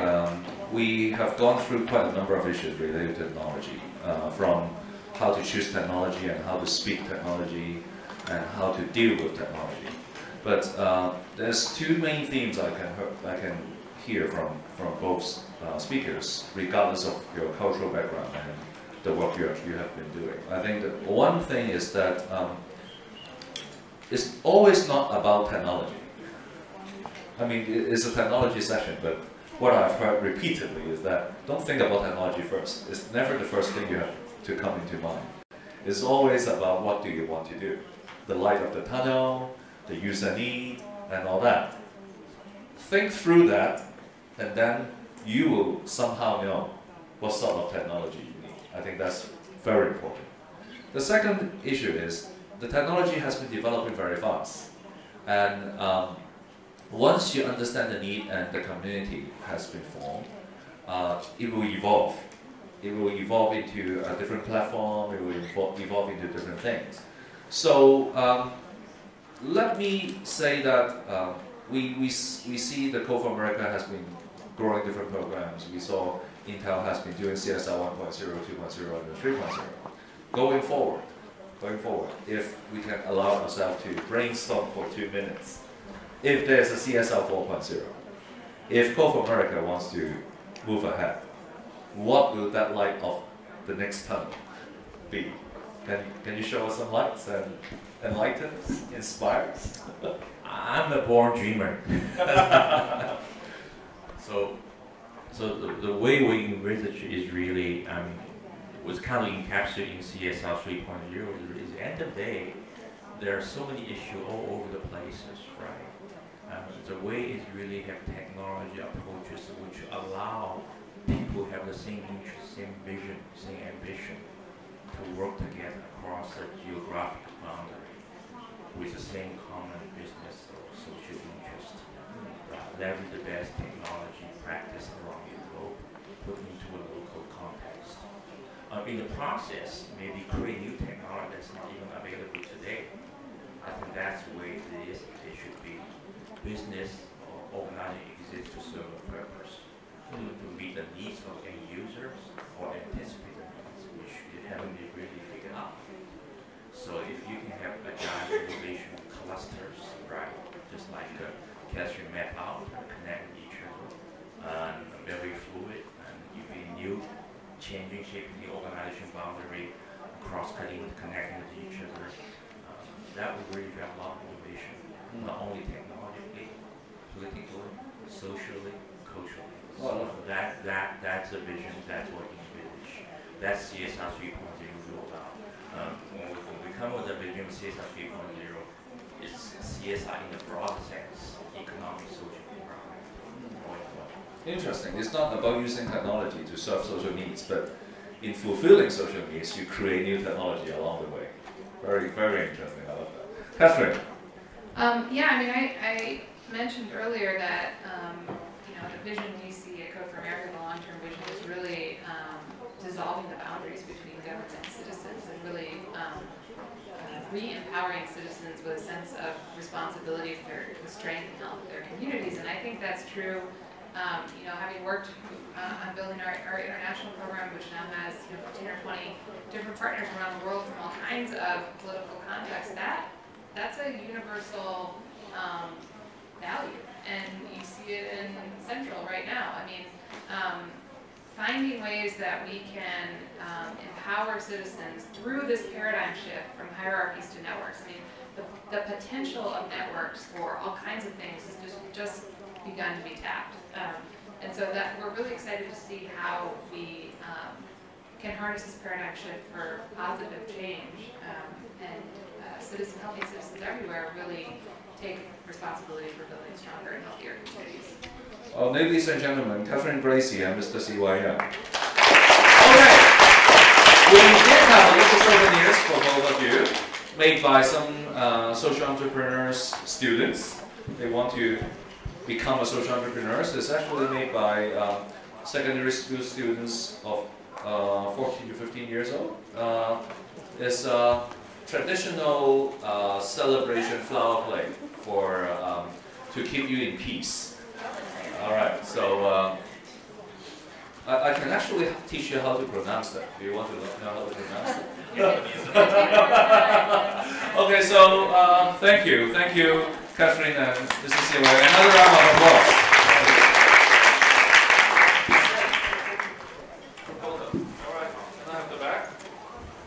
we have gone through quite a number of issues related to technology, from how to choose technology and how to speak technology and how to deal with technology. But there's two main themes I can hear from both speakers, regardless of your cultural background and the work you have been doing. I think that one thing is that it's always not about technology. I mean, it's a technology session, but what I've heard repeatedly is that don't think about technology first. It's never the first thing you have to come into mind. It's always about what do you want to do. The light of the tunnel, the user need, and all that. Think through that, and then you will somehow know what sort of technology you need. I think that's very important. The second issue is the technology has been developing very fast. And once you understand the need and the community has been formed, it will evolve. It will evolve into a different platform, it will evolve into different things. So let me say that we see the Code for America has been growing different programs. We saw Intel has been doing CSR 1.0, 2.0, and 3.0. Going forward, if we can allow ourselves to brainstorm for 2 minutes, if there's a CSR 4.0, if Code for America wants to move ahead, what will that light of the next tunnel be? Can you show us some lights and enlighten us, inspire us? I'm a born dreamer. So the way we envisage is really, was kind of encapsulated in CSR 3.0. At the end of the day, there are so many issues all over the places, right? The way is really have technology approaches which allow people who have the same interest, same vision, same ambition to work together across a geographic boundary with the same common business or social interest. Leverage the best technology practice around the globe, put into a local context. In the process, maybe create new technology that's not even available today. I think that's the way it is. It should be business or organizing exists to serve a purpose, to meet the needs of end users or anticipate the needs, which you haven't really figured out. So if you can have agile innovation clusters, right, just like Catherine mapped out and connect with each other, and very fluid, and you be new, changing, shaping the organization boundary, cross-cutting, connecting with each other. That would really drive a lot of innovation, not only technologically, politically, socially, culturally. So that's a vision, that's what we envisage. That's CSR 3.0 rolled out. When we come with a vision of CSR 3.0, it's CSR in the broad sense, economic, social, environmental. Interesting. It's not about using technology to serve social needs, but in fulfilling social needs, you create new technology along the way. Very, very interesting. I love that. Catherine. Yeah, I mean, I mentioned earlier that the vision we see at Code for America, the long-term vision, is really dissolving the boundaries between government and citizens, and really re-empowering citizens with a sense of responsibility for the strength and health of their communities. And I think that's true. Having worked on building our international program, which now has 15 or 20 different partners around the world from all kinds of political contexts, that's a universal value, and you see it in Central right now. I mean, finding ways that we can empower citizens through this paradigm shift from hierarchies to networks. I mean, the potential of networks for all kinds of things has just begun to be tapped. And so that we're really excited to see how we can harness this paradigm shift for positive change, and healthy citizens everywhere really take responsibility for building stronger and healthier communities. Well, ladies and gentlemen, Catherine Bracy and Mr. C.Y. Yeung. Okay, we did have a little souvenirs for both of you, made by some social entrepreneurs students. They want to become a social entrepreneurs. It's actually made by secondary school students of 14 to 15 years old. It's a traditional celebration flower plate for to keep you in peace. All right, so I can actually teach you how to pronounce that. Do you want to know how to pronounce it? Okay, so thank you, Catherine and Mrs. Yeung. Another round of applause. All right, can I have the back?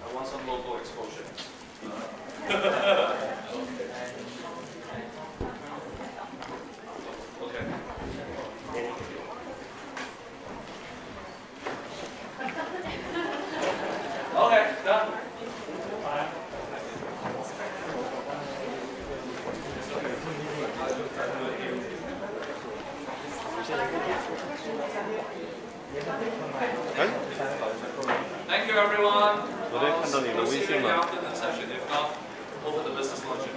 I want some logo exposure. Okay. Okay, done. Thank you, everyone. We'll see you in the afternoon session. If not, over the business luncheon.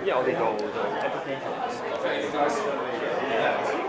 Yeah,我哋做 application。